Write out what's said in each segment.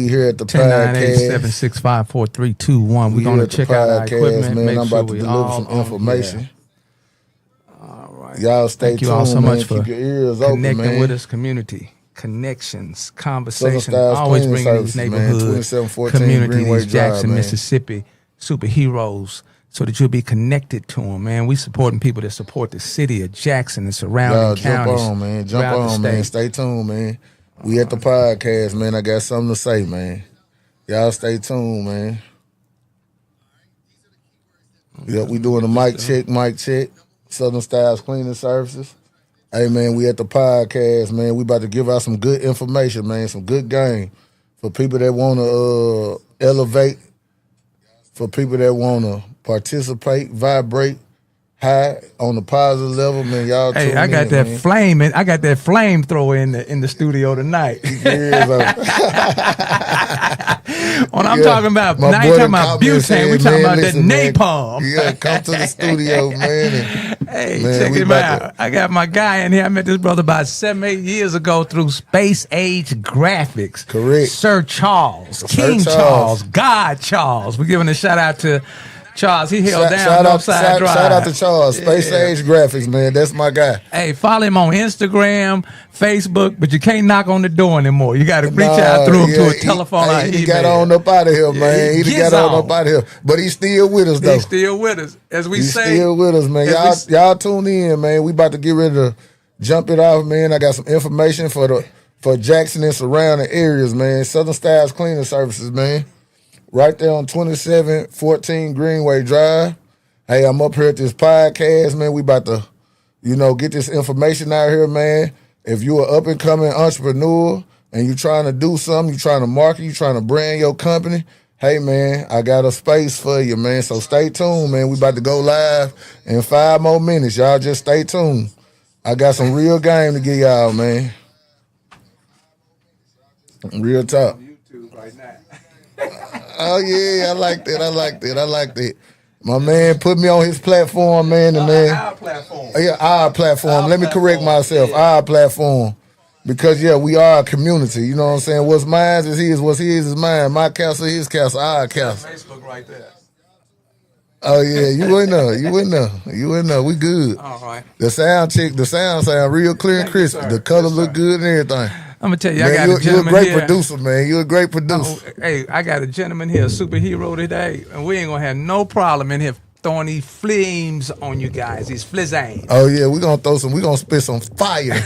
We here at the podcast. 1098-765-4321. We're going to check out our equipment. Man, make I'm sure about to we deliver all some information. Yeah. All right. Y'all stay Thank tuned, you all so man. much for Keep your ears open, connecting man. with us, community. Connections, conversation, Styles always Cleaning bringing these Services, man. neighborhoods, 2714 community, Greenway these Jackson, Drive, man. Mississippi superheroes, so that you'll be connected to them, man. We supporting people that support the city of Jackson and surrounding counties. Jump on, man. Jump on, man. Stay tuned, man. We at the podcast, man. I got something to say, man. Y'all stay tuned, man. Yep, we doing a mic check. Southern Styles Cleaning Services. Hey, man, we at the podcast, man. We about to give out some good information, man, some good game for people that want to elevate, for people that want to participate, vibrate high on the positive level, man. Y'all hey, tune I got in, that man. flame, and I got that flamethrower in the studio tonight. When I'm talking about, now you talking about butane, we talking about that napalm. Yeah, come to the studio, man. Hey, man, check him out. I got my guy in here. I met this brother about 7-8 years ago through Space Age Graphics. Correct. Sir Charles, King Charles, God Charles. We're giving a shout out to Charles. He held down Northside Drive. Shout out to Charles, Space Age Graphics, man. That's my guy. Hey, follow him on Instagram, Facebook, but you can't knock on the door anymore. You got to reach out through him to a telephone or he email. got on up out of here, man. He got on up out of here. But he's still with us, though. He's still with us. As we say. He's still with us, man. Y'all tune in, man. We about to get ready to jump it off, man. I got some information for Jackson and surrounding areas, man. Southern Styles Cleaning Services, man. Right there on 2714 Greenway Drive. Hey, I'm up here at this podcast, man. We about to, get this information out here, man. If you're an up-and-coming entrepreneur and you're trying to do something, you're trying to market, you're trying to brand your company, hey, man, I got a space for you, man. So stay tuned, man. We about to go live in 5 more minutes. Y'all just stay tuned. I got some real game to give y'all, man. Real talk. YouTube right now. Oh, yeah, I like that. My man put me on his platform, man. Our platform. Yeah, our platform. Let me correct myself. Yeah. Our platform. Because, we are a community. You know what I'm saying? What's mine is his. What's his is mine. My castle, his castle, our castle. Facebook right there. Oh, yeah. You in there. We good. All right. The sound sound real clear and crisp. The color look good and everything. I'm going to tell you, man, I got a gentleman you're a great here. producer, man. You're a great producer. Hey, I got a gentleman here, a superhero today, and we ain't going to have no problem in here throwing these flames on you guys, these flizzang. Oh, yeah, we're going to spit some fire.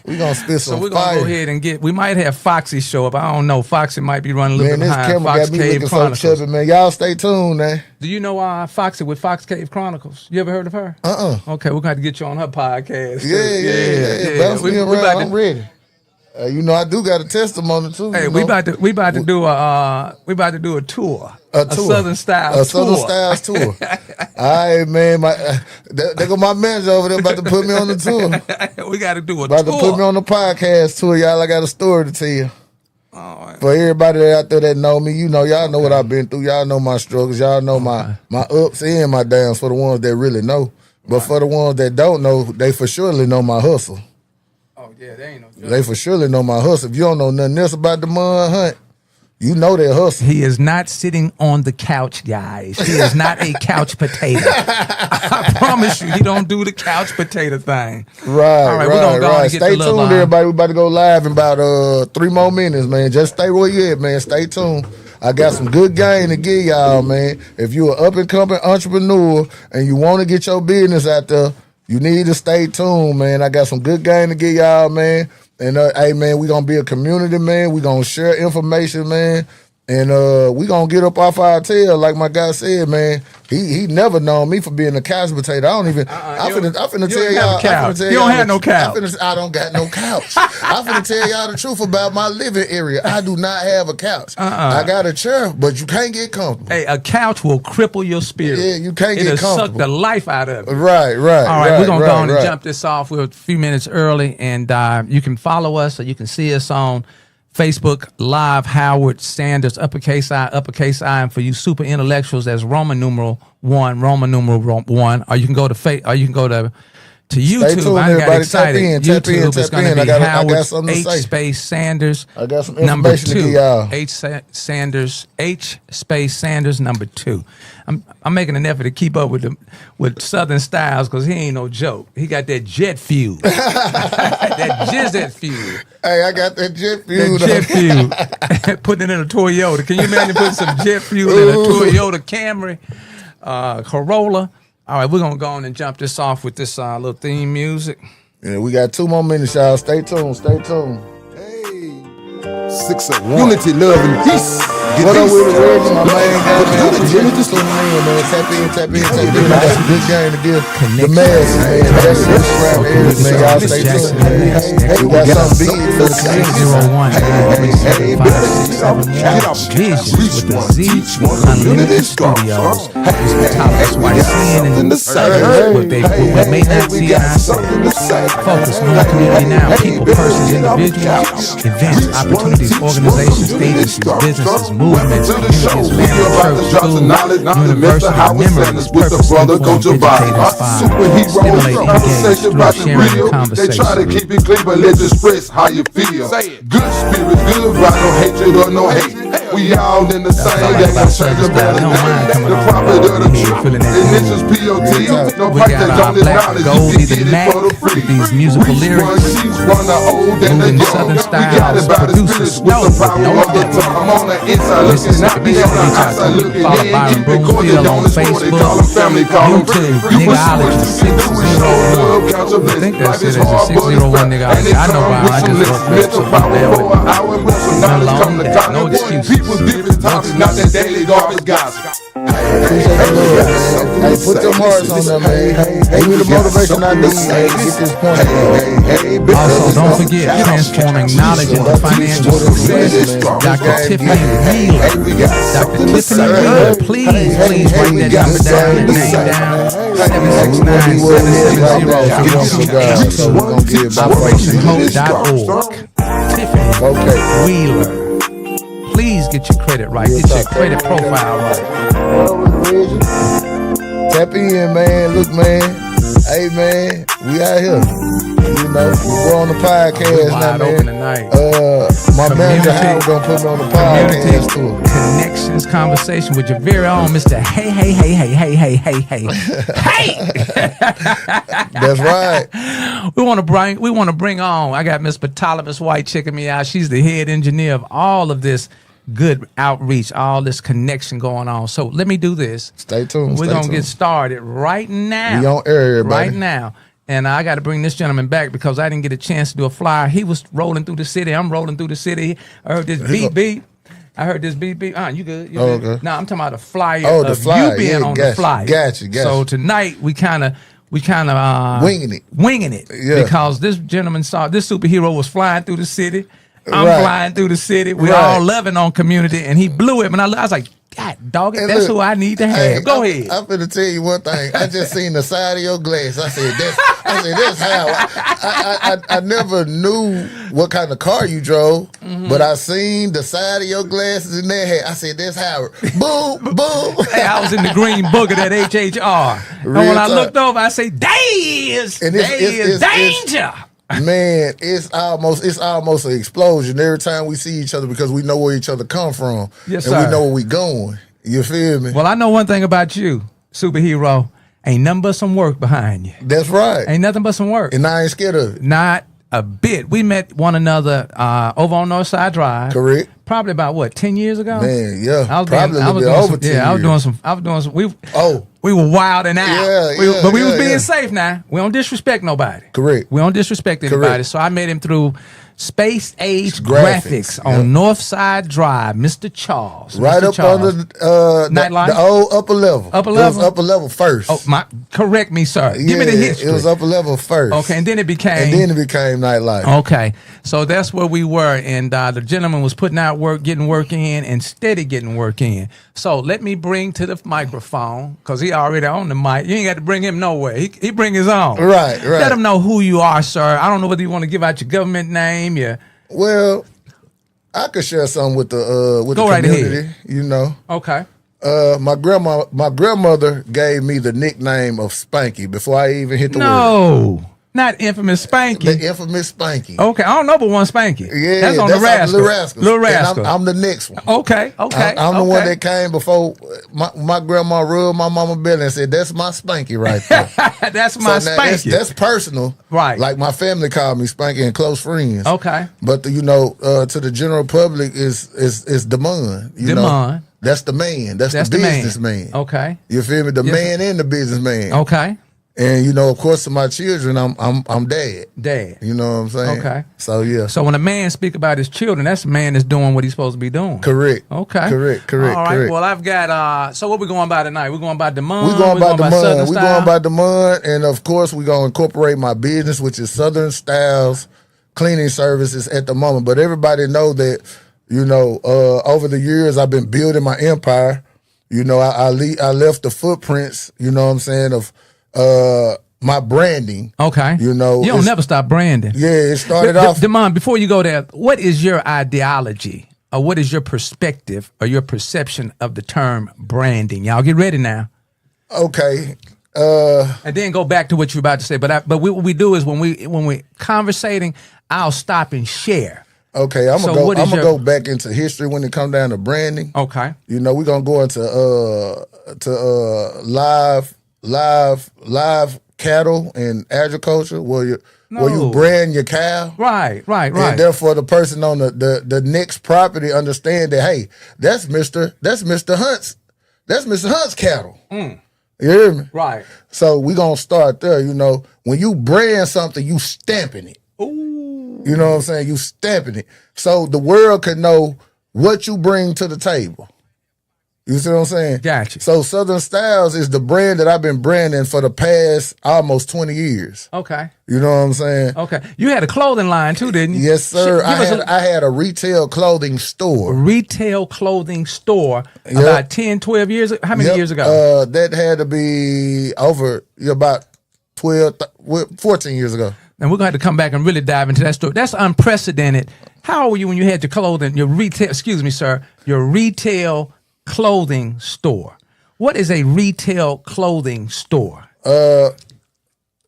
We're going to spit some fire. So we're going to go ahead we might have Foxy show up. I don't know. Foxy might be running a little bit behind. This camera Fox got me Cave looking Chronicles. so chubby, man. Y'all stay tuned, man. Do you know Foxy with Fox Cave Chronicles? You ever heard of her? Okay, we're going to have to get you on her podcast. Yeah. Bounce me around. I'm ready. I do got a testimony too. Hey, we about to do a tour. A Southern Styles tour. A Southern Styles tour. All right, man. There go my manager over there about to put me on the tour. We got to do a tour. About to put me on the podcast tour, y'all. I got a story to tell you. All right. For everybody out there that know me, y'all know what I've been through. Y'all know my struggles. Y'all know my ups and my downs for the ones that really know. But for the ones that don't know, they for surely know my hustle. Yeah, they ain't no joke. They for surely know my hustle. If you don't know nothing else about the DEMOND hunt, you know that hustle. He is not sitting on the couch, guys. He is not a couch potato. I promise you, he don't do the couch potato thing. Right, all right. We're gonna go and get stay tuned, everybody. We about to go live in about 3 more minutes, man. Just stay where you at, man. Stay tuned. I got some good game to give y'all, man. If you're an up-and-coming entrepreneur and you want to get your business out there, you need to stay tuned, man. I got some good game to give y'all, man. And, hey, man, we going to be a community, man. We going to share information, man. And we going to get up off our tail, like my guy said, man. He never known me for being a couch potato. I don't even, I'm finna tell y'all. You don't have no couch. I don't got no couch. I'm finna tell y'all the truth about my living area. I do not have a couch. I got a chair, but you can't get comfortable. Hey, a couch will cripple your spirit. Yeah, you can't get comfortable. It'll suck the life out of it. Right. All right, we're going to go on and jump this off. We're a few minutes early, and you can follow us or you can see us on Facebook Live, Howard Sanders, uppercase I, and for you super intellectuals, that's Roman numeral 1, or you can go to to YouTube. tuned, I got everybody. excited. Tap in, YouTube is going to be I Howard got something to H say. space Sanders. I got some number information to 2. give y'all. H space Sanders number 2. I'm making an effort to keep up with Southern styles because he ain't no joke. He got that jet fuel, that jet fuel. Hey, I got that jet fuel. That jet fuel. Putting it in a Toyota. Can you imagine putting some jet fuel in a Toyota Camry, Corolla? All right, we're gonna go on and jump this off with this little theme music. Yeah, we got 2 more minutes, y'all. Stay tuned. Stay tuned. Hey, 601. Unity, love, and peace. What up with the Reggie, my man? Just tuning in, man. Tap in. I got some good game to give the masses, man. That's it. Around the areas, man. Y'all stay tuned, man. We got something big for the community. 601 Visions with the Z Unlimited Studios. It's the top white seeing and what may not see ourselves. Focus on the community now. People, persons, individuals, events, opportunities, organizations, agencies, businesses, movements, communities, family, church, school, university, memories, purpose, inform, educate, inspire, stimulate, engage through sharing and conversation. They try to keep it clean, but let's express how you feel. Good spirit, good vibe, no hatred or no hate. We all in the same game, change the better name. The prophet of the truth, and this is POT. No price that don't acknowledge, you can get it for the free. These musical lyrics, moving Southern styles, producers, no difference. This is not be sure to reach out to me. Follow Byron Broomfield on Facebook, YouTube, Niggaology 601. I think that's it as a 601 Niggaology. I know Byron, I just wrote that, so I'm alone with that. No excuses. People's different topics, not that daily garbage gossip. Hey, put them hearts on them, man. Give me the motivation I need, man, to get this point. Also, don't forget, transforming knowledge into financial success. Dr. Tiffany Wheeler. Dr. Tiffany Wheeler, please write that number down and name down. 769-770-5828. OperationHope.org. Tiffany Wheeler. Please get your credit right. Get your credit profile right. Tap in, man. Look, man. Hey, man. We out here. You know, we're on the podcast now, man. My manager Howard gonna put me on the podcast too. Connections conversation with your very own Mr. Hey. That's right. We want to bring on. I got Miss Ptolemy White checking me out. She's the head engineer of all of this good outreach, all this connection going on. So let me do this. Stay tuned. We're gonna get started right now. We on air, everybody. Right now. And I got to bring this gentleman back because I didn't get a chance to do a flyer. He was rolling through the city. I'm rolling through the city. I heard this beep. I heard this beep. You good? You good? Okay. No, I'm talking about the flyer. Oh, the flyer. You being on the flyer. Gotcha. So tonight we kind of winging it. Yeah. Because this gentleman saw this superhero was flying through the city. I'm flying through the city. We're all loving on community, and he blew it. And I was like, God, dog it, that's who I need to have. Hey, Go ahead. I'm finna tell you one thing. I just seen the side of your glass. I said, that's how. I never knew what kind of car you drove, but I seen the side of your glasses in there. I said, that's Howard. Boom, boom. Hey, I was in the green book of that HHR. And when I looked over, I say, it's danger. Man, it's almost an explosion every time we see each other because we know where each other come from. Yes, and sir. we know where we going. You feel me? Well, I know one thing about you, superhero. Ain't nothing but some work behind you. That's right. Ain't nothing but some work. And I ain't scared of it. Not a bit. We met one another over on Northside Drive. Correct. Probably about 10 years ago? Man, yeah. I was probably doing, a little bit over 10 years. I was doing some. We were wilding out. But we was being safe now. We don't disrespect nobody. Correct. We don't disrespect anybody. Correct. So I met him through Space Age Graphics on Northside Drive, Mr. Charles. Right Mr. up Charles. under the old upper level. Upper It level? was upper level first. Oh, correct me, sir. Give me the history. It was upper level first. Okay, and then it became nightlife. Okay, so that's where we were, and the gentleman was putting out work, getting work in, and steady getting work in. So let me bring to the microphone, because he already on the mic. You ain't got to bring him nowhere. He bring his own. Right. Let him know who you are, sir. I don't know whether you want to give out your government name, Well, I could share something with the Go right community. ahead. You know. Okay. My grandmother gave me the nickname of Spanky before I even hit the word. No, not infamous Spanky. The infamous Spanky. Okay, I don't know but one Spanky. Yeah, that's on the Rascal. Little Rascals. Little Rascal. I'm the next one. Okay. I'm the one that came before my grandma rubbed my mama belly and said, "That's my Spanky right there." That's my Spanky. That's personal, right? Like my family called me Spanky and close friends. Okay, but to the general public is DEMOND. DEMOND. That's the man. That's the businessman. Okay. You feel me? The man and the businessman. Okay. And of course, to my children, I'm dad. Dad. You know what I'm saying? Okay. So yeah. So when a man speak about his children, that's a man that's doing what he's supposed to be doing. Correct. Okay. Correct. All right. Correct. Well, I've got. So what we going by tonight? We're going by DEMOND. We're going by DEMOND, and of course, we're gonna incorporate my business, which is Southern Styles Cleaning Services at the moment. But everybody know that. Over the years, I've been building my empire. I left the footprints, you know what I'm saying, of my branding. Okay. You don't never stop branding. Yeah, it started off. DEMOND, before you go there, what is your ideology or what is your perspective or your perception of the term branding? Y'all get ready now. Okay. And then go back to what you're about to say. But what we do is when we're conversating, I'll stop and share. Okay, I'm gonna go back into history when it comes down to branding. Okay, we're gonna go into live cattle and agriculture where you brand your cow. Right. And therefore the person on the next property understand that, hey, that's Mr. Hunt's cattle. You hear me? Right. So we're gonna start there. When you brand something, you stamping it. Ooh. You know what I'm saying? You stamping it. So the world can know what you bring to the table. You see what I'm saying? Gotcha. So Southern Styles is the brand that I've been branding for the past almost 20 years. Okay. You know what I'm saying? Okay. You had a clothing line too, didn't you? Yes, sir. I had a retail clothing store. Retail clothing store about 10, 12 years. How many years ago? That had to be over about 14 years ago. And we're going to have to come back and really dive into that story. That's unprecedented. How old were you when you had your retail clothing store? What is a retail clothing store? The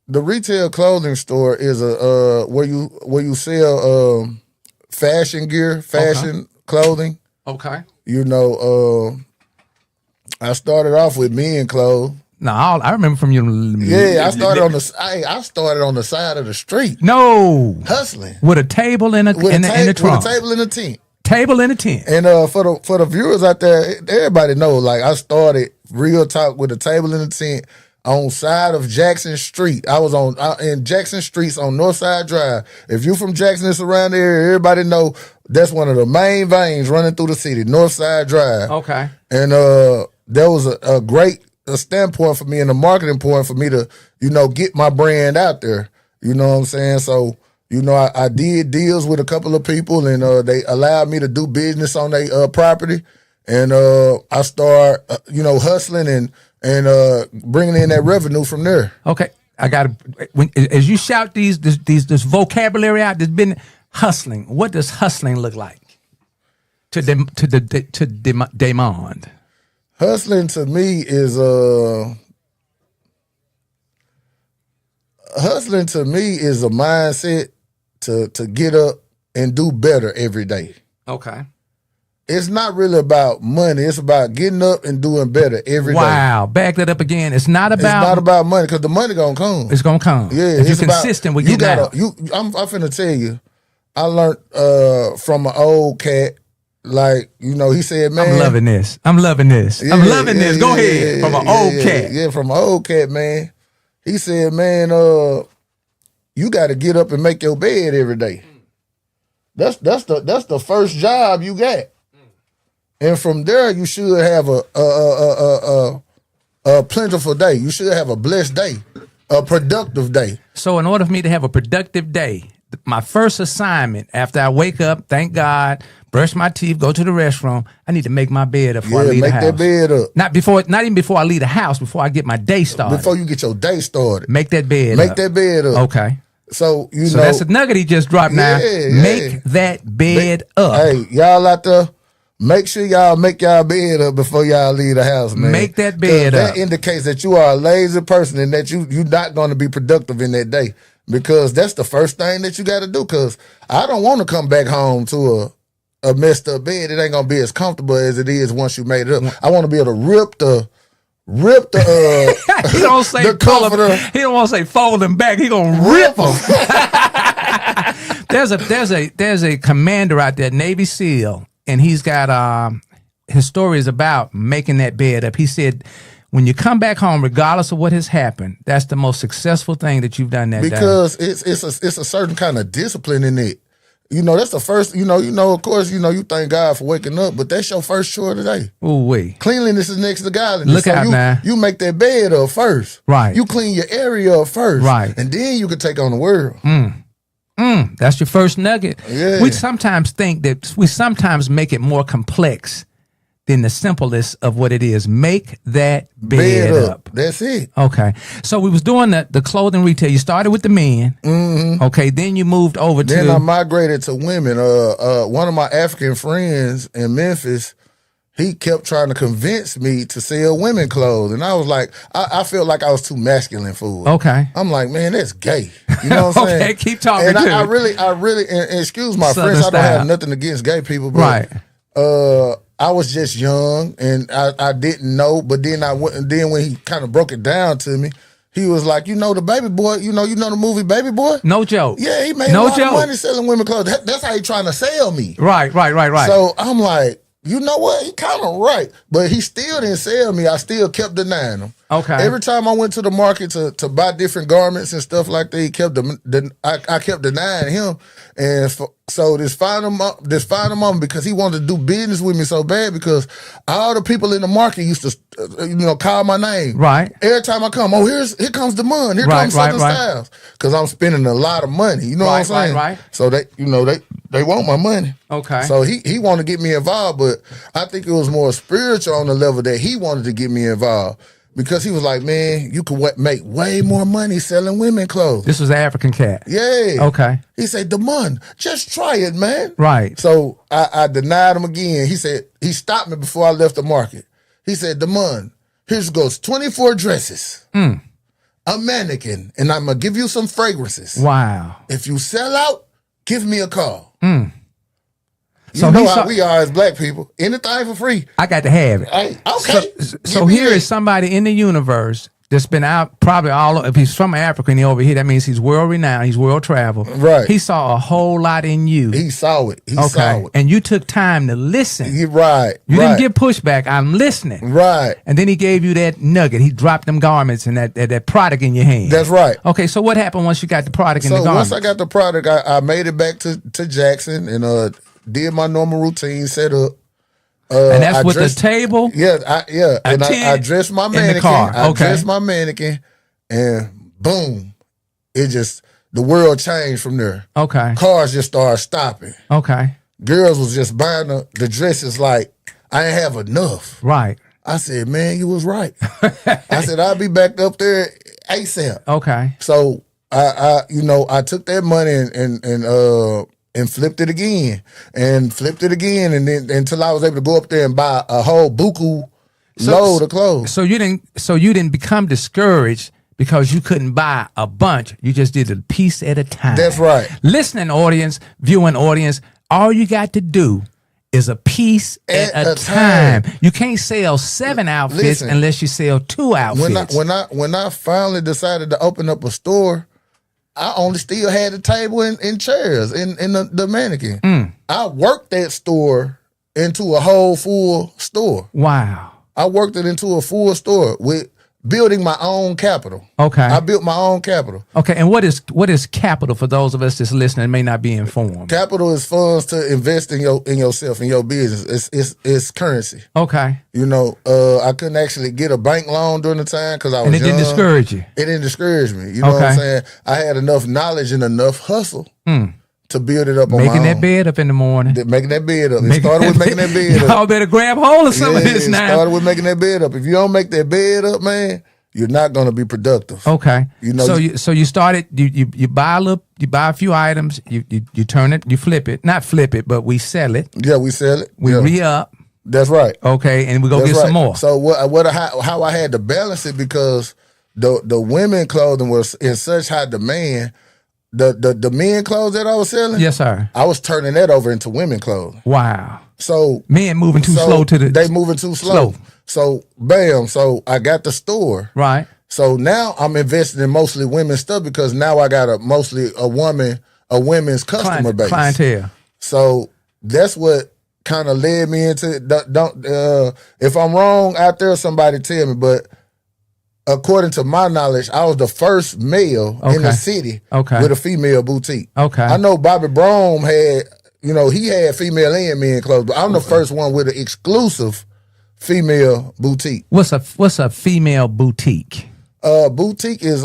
retail clothing store is where you sell fashion gear, clothing. Okay. I started off with men clothes. No, I remember from you. Yeah, I started on the side of the street. No, hustling with a table in the trunk. With a table in a tent. Table in a tent. And for the viewers out there, everybody know. Like I started real talk with a table in a tent on side of Jackson Street. I was in Jackson Streets on Northside Drive. If you from Jackson, it's around there. Everybody know that's one of the main veins running through the city, Northside Drive. Okay. And there was a great standpoint for me and a marketing point for me to, get my brand out there. You know what I'm saying? So, I did deals with a couple of people and they allowed me to do business on their property. And I start, hustling and bringing in that revenue from there. Okay. As you shout this vocabulary out, there's been hustling. What does hustling look like to DEMOND? Hustling to me is a mindset to get up and do better every day. Okay. It's not really about money. It's about getting up and doing better every day. Wow. Back that up again. It's not about money because the money gonna come. It's gonna come. Yeah. If you're consistent with getting out. I'm finna tell you, I learned from an old cat. Like, he said, man. I'm loving this. Yeah, Go ahead. From an old cat. Yeah, from an old cat, man. He said, man, you got to get up and make your bed every day. That's the first job you got. And from there, you should have a plentiful day. You should have a blessed day, a productive day. So in order for me to have a productive day, my first assignment after I wake up, thank God, brush my teeth, go to the restroom, I need to make my bed up before I leave the house. Make that bed up. Not even before I leave the house, before I get my day started. Before you get your day started. Make that bed up. Make that bed up. Okay. So, that's a nugget he just dropped now. Make that bed up. Hey, y'all out there, make sure y'all make y'all bed up before y'all leave the house, man. Make that bed up. That indicates that you are a lazy person and that you're not going to be productive in that day, because that's the first thing that you got to do. Because I don't want to come back home to a messed up bed. It ain't going to be as comfortable as it is once you made it up. I want to be able to rip the he don't say the comforter. He don't want to say fold them back. He gonna rip them. there's a commander out there, Navy SEAL, and he's got his story is about making that bed up. He said, when you come back home, regardless of what has happened, that's the most successful thing that you've done that day. Because it's a certain kind of discipline in it. You know, that's the first, of course, you thank God for waking up, but that's your first chore of the day. Ooh-wee. Cleanliness is next to godliness. Look out now. You make that bed up first. Right. You clean your area up first. Right. And then you can take on the world. That's your first nugget. Yeah. We sometimes make it more complex than the simplest of what it is. Make that bed up. That's it. Okay. So we was doing the clothing retail. You started with the men. Mm-hmm. Okay. Then you moved over Then I migrated to women. One of my African friends in Memphis, he kept trying to convince me to sell women clothes. And I was like, I felt like I was too masculine for it. Okay. I'm like, man, that's gay. You know what I'm saying? Okay, keep talking. And I really, and excuse my Southern friends, I don't style. have nothing against gay people, but right. I was just young and I didn't know. But then then when he kind of broke it down to me, he was like, the Baby Boy, you know the movie Baby Boy? No joke. Yeah, he made a lot of money selling women clothes. That's how he trying to sell me. Right. So I'm like, you know what? He kind of right. But he still didn't sell me. I still kept denying him. Okay. Every time I went to the market to buy different garments and stuff like that, I kept denying him. And so this final moment, because he wanted to do business with me so bad, because all the people in the market used to, call my name. Right. Every time I come, here comes DEMOND. Here comes Southern Styles. Because I'm spending a lot of money. You know what I'm saying? Right. So they want my money. Okay. So he wanted to get me involved, but I think it was more spiritual on the level that he wanted to get me involved. Because he was like, man, you could make way more money selling women clothes. This was an African cat. Yeah. Okay. He said, DEMOND, just try it, man. Right. So I denied him again. He said, he stopped me before I left the market. He said, DEMOND, here goes 24 dresses, a mannequin, and I'm going to give you some fragrances. Wow. If you sell out, give me a call. So you know how we are as black people. Anything for free. I got to have it. Okay. So here is somebody in the universe that's been out probably if he's from Africa and he's over here, that means he's world renowned, he's world traveled. Right. He saw a whole lot in you. He saw it. He saw it. And you took time to listen. You're right. You didn't get pushback. I'm listening. Right. And then he gave you that nugget. He dropped them garments and that product in your hand. That's right. Okay, so what happened once you got the product in the garments? So once I got the product, I made it back to Jackson and did my normal routine, set up. And that's with the table? Yeah, I dressed my mannequin. In the car. I dressed my mannequin, and boom, the world changed from there. Okay. Cars just started stopping. Okay. Girls was just buying the dresses like I ain't have enough. Right. I said, man, you was right. I said, I'll be back up there ASAP. Okay. So I took that money and flipped it again, and then until I was able to go up there and buy a whole buku load of clothes. So you didn't become discouraged because you couldn't buy a bunch. You just did a piece at a time. That's right. Listening audience, viewing audience, all you got to do is a piece at a time. You can't sell 7 outfits unless you sell 2 outfits. When I finally decided to open up a store, I only still had the table and chairs and the mannequin. I worked that store into a whole full store. Wow. I worked it into a full store with building my own capital. Okay. I built my own capital. Okay, and what is capital for those of us that's listening and may not be informed? Capital is funds to invest in yourself, in your business. It's currency. Okay. I couldn't actually get a bank loan during the time because I was young. And it didn't discourage you? It didn't discourage me. You know what I'm saying? I had enough knowledge and enough hustle to build it up on my own. Making that bed up in the morning. Making that bed up. It started with making that bed up. Y'all better grab hold of some of this now. It started with making that bed up. If you don't make that bed up, man, you're not going to be productive. Okay. You know, so you started. You buy a few items. You turn it. You flip it. Not flip it, but we sell it. Yeah, we sell it. We re-up. That's right. Okay, and we go get some more. So how I had to balance it, because the women clothing was in such high demand. The men clothes that I was selling, yes, sir, I was turning that over into women clothing. Wow. So men moving too slow to the. They moving too slow. So bam. So I got the store. Right. So now I'm investing in mostly women's stuff, because now I got mostly a women's customer base. Clientele. So that's what kind of led me into if I'm wrong out there, somebody tell me, but according to my knowledge, I was the first male in the city with a female boutique. Okay. I know Bobby Brown had, he had female and men clothes, but I'm the first one with an exclusive female boutique. What's a female boutique? Boutique is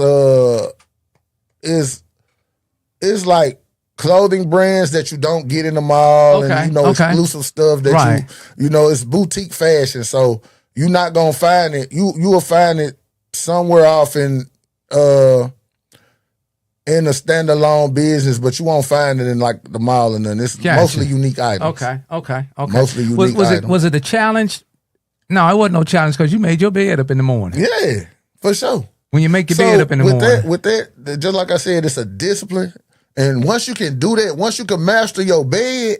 like clothing brands that you don't get in the mall, and exclusive stuff that it's boutique fashion. So you're not gonna find it. You will find it somewhere off in a standalone business, but you won't find it in like the mall and then. It's mostly unique items. Okay. Mostly unique items. Was it a challenge? No, it wasn't no challenge, because you made your bed up in the morning. Yeah, for sure. When you make your bed up in the morning. With that, just like I said, it's a discipline. And once you can do that, once you can master your bed,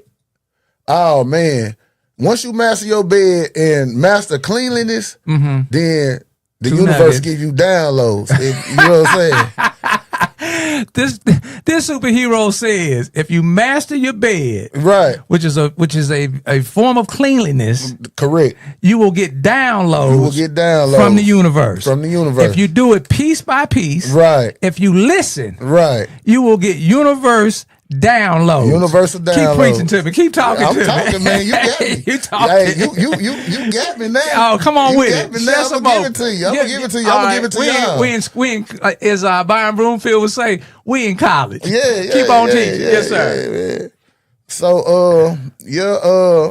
oh man, once you master your bed and master cleanliness, then the universe gives you downloads. You know what I'm saying? This superhero says, if you master your bed, right, which is a form of cleanliness, correct, you will get downloads. You will get downloads from the universe. From the universe. If you do it piece by piece, right. If you listen, right, you will get universal downloads. Universal downloads. Keep preaching to me. Keep talking to me. I'm talking, man. You got me. You talking. Hey, you got me now. Oh, come on you with got it. Me now. I'm gonna give it to you. I'm gonna give it to you. I'm gonna give it to y'all. We in, as Byron Broomfield would say, we in college. Yeah. Keep on teaching. Yes, sir. Yeah. So,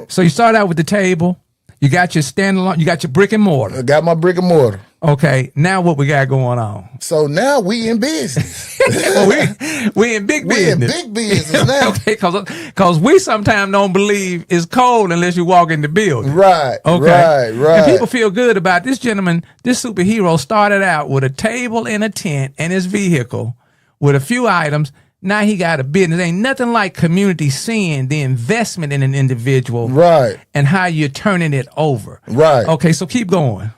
So you start out with the table. You got your standalone. You got your brick and mortar. I got my brick and mortar. Okay, now what we got going on? So now we in business. Well, we in big business. We in big business now. Okay, because we sometimes don't believe it's cold unless you walk in the building. Right. Okay. Right. And people feel good about this gentleman. This superhero started out with a table and a tent and his vehicle with a few items. Now he got a business. Ain't nothing like community seeing the investment in an individual, right, and how you're turning it over. Right. Okay, so keep going.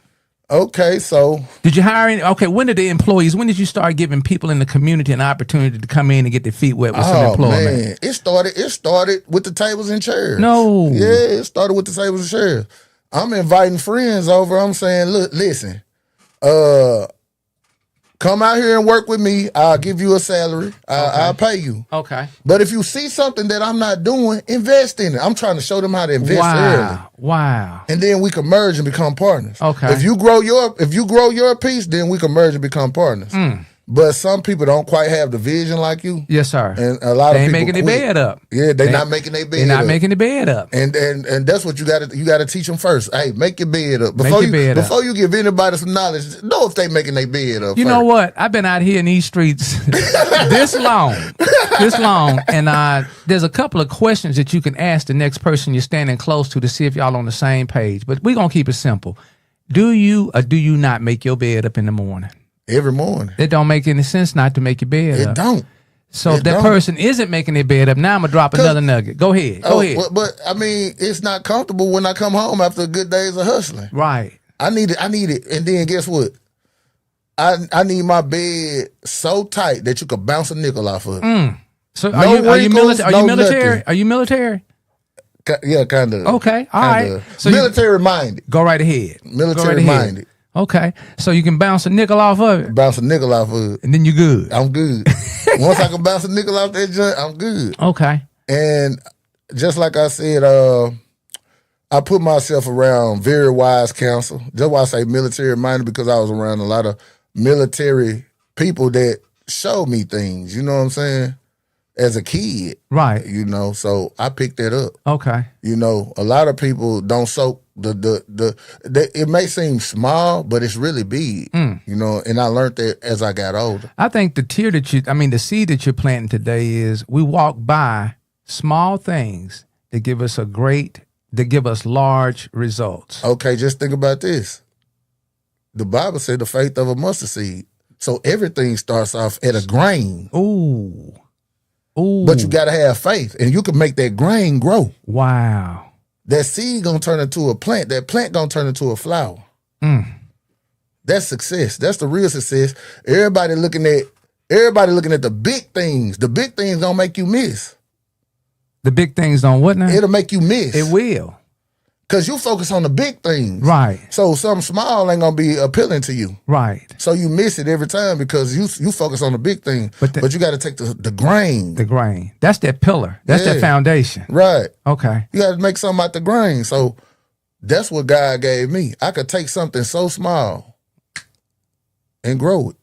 Okay, so did you hire any? Okay, when did you start giving people in the community an opportunity to come in and get their feet wet with some employment? Man, it started with the tables and chairs. No. Yeah, it started with the tables and chairs. I'm inviting friends over. I'm saying, look, listen, come out here and work with me. I'll give you a salary. I'll pay you. Okay. But if you see something that I'm not doing, invest in it. I'm trying to show them how to invest early. Wow. And then we can merge and become partners. Okay. If you grow your piece, then we can merge and become partners. But some people don't quite have the vision like you. Yes, sir. And a lot of people making their bed up. Yeah, they not making their bed up. They're not making the bed up. And that's what you gotta teach them first. Hey, make your bed up. Before you give anybody some knowledge, know if they making their bed up. You know what? I've been out here in these streets this long, and there's a couple of questions that you can ask the next person you're standing close to see if y'all on the same page. But we're gonna keep it simple. Do you or do you not make your bed up in the morning? Every morning. It don't make any sense not to make your bed up. It don't. So if that person isn't making their bed up, now I'm going to drop another nugget. Go ahead. Go ahead. But, I mean, it's not comfortable when I come home after good days of hustling. Right. I need it. And then guess what? I need my bed so tight that you could bounce a nickel off of it. So are you military? Are you military? Yeah, kind of. Okay. All right. So military minded. Go right ahead. Military minded. Okay, so you can bounce a nickel off of it? Bounce a nickel off of it. And then you're good? I'm good. Once I can bounce a nickel off that joint, I'm good. Okay. And just like I said, I put myself around very wise counsel. That's why I say military-minded, because I was around a lot of military people that showed me things, you know what I'm saying? as a kid. Right. You know, so I picked that up. Okay. You know, a lot of people don't soak it may seem small, but it's really big. You know, and I learned that as I got older. I think the seed that you're planting today is we walk by small things that give us large results. Okay, just think about this. The Bible said the faith of a mustard seed. So everything starts off at a grain. Ooh. But you got to have faith, and you can make that grain grow. Wow. That seed gonna turn into a plant. That plant gonna turn into a flower. That's success. That's the real success. Everybody looking at the big things. The big things gonna make you miss. The big things don't what now? It'll make you miss. It will. Because you focus on the big things. Right. So something small ain't going to be appealing to you. Right. So you miss it every time because you focus on the big thing. But you got to take the grain. The grain. That's that pillar. That's that foundation. Right. Okay. You got to make something out the grain. So that's what God gave me. I could take something so small and grow it.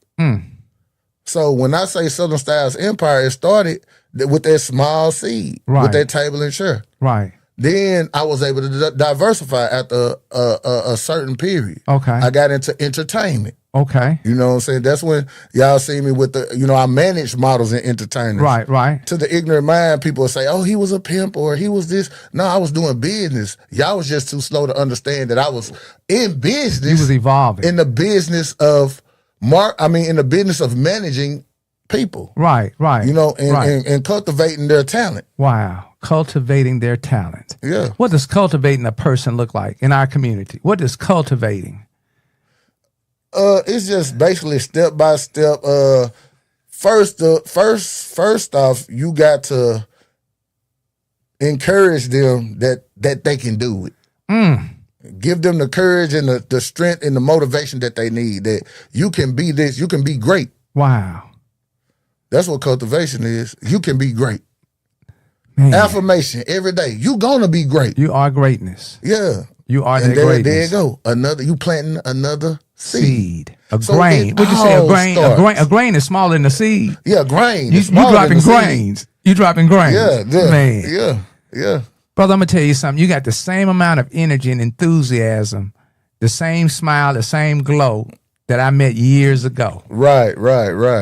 So when I say Southern Styles Empire, it started with that small seed. Right. With that table and chair. Right. Then I was able to diversify after a certain period. Okay. I got into entertainment. Okay. You know what I'm saying? That's when y'all see me with I managed models and entertainers. Right, right. To the ignorant mind, people will say, oh, he was a pimp or he was this. No, I was doing business. Y'all was just too slow to understand that I was in business. You was evolving. In the business of in the business of managing people. Right, right. You know, and cultivating their talent. Wow. Cultivating their talent. Yeah. What does cultivating a person look like in our community? What is cultivating? It's just basically step by step. First off, you got to encourage them that they can do it. Give them the courage and the strength and the motivation that they need. That you can be this, you can be great. Wow. That's what cultivation is. You can be great. Man. Affirmation every day. You gonna be great. You are greatness. Yeah. You are and that greatness. There you go. You planting another seed. A grain. What'd you say? A grain? A grain is smaller than a seed. Yeah, grain. You dropping grains. You dropping grains. Yeah, man. Yeah. Brother, I'm gonna tell you something. You got the same amount of energy and enthusiasm, the same smile, the same glow that I met years ago. Right.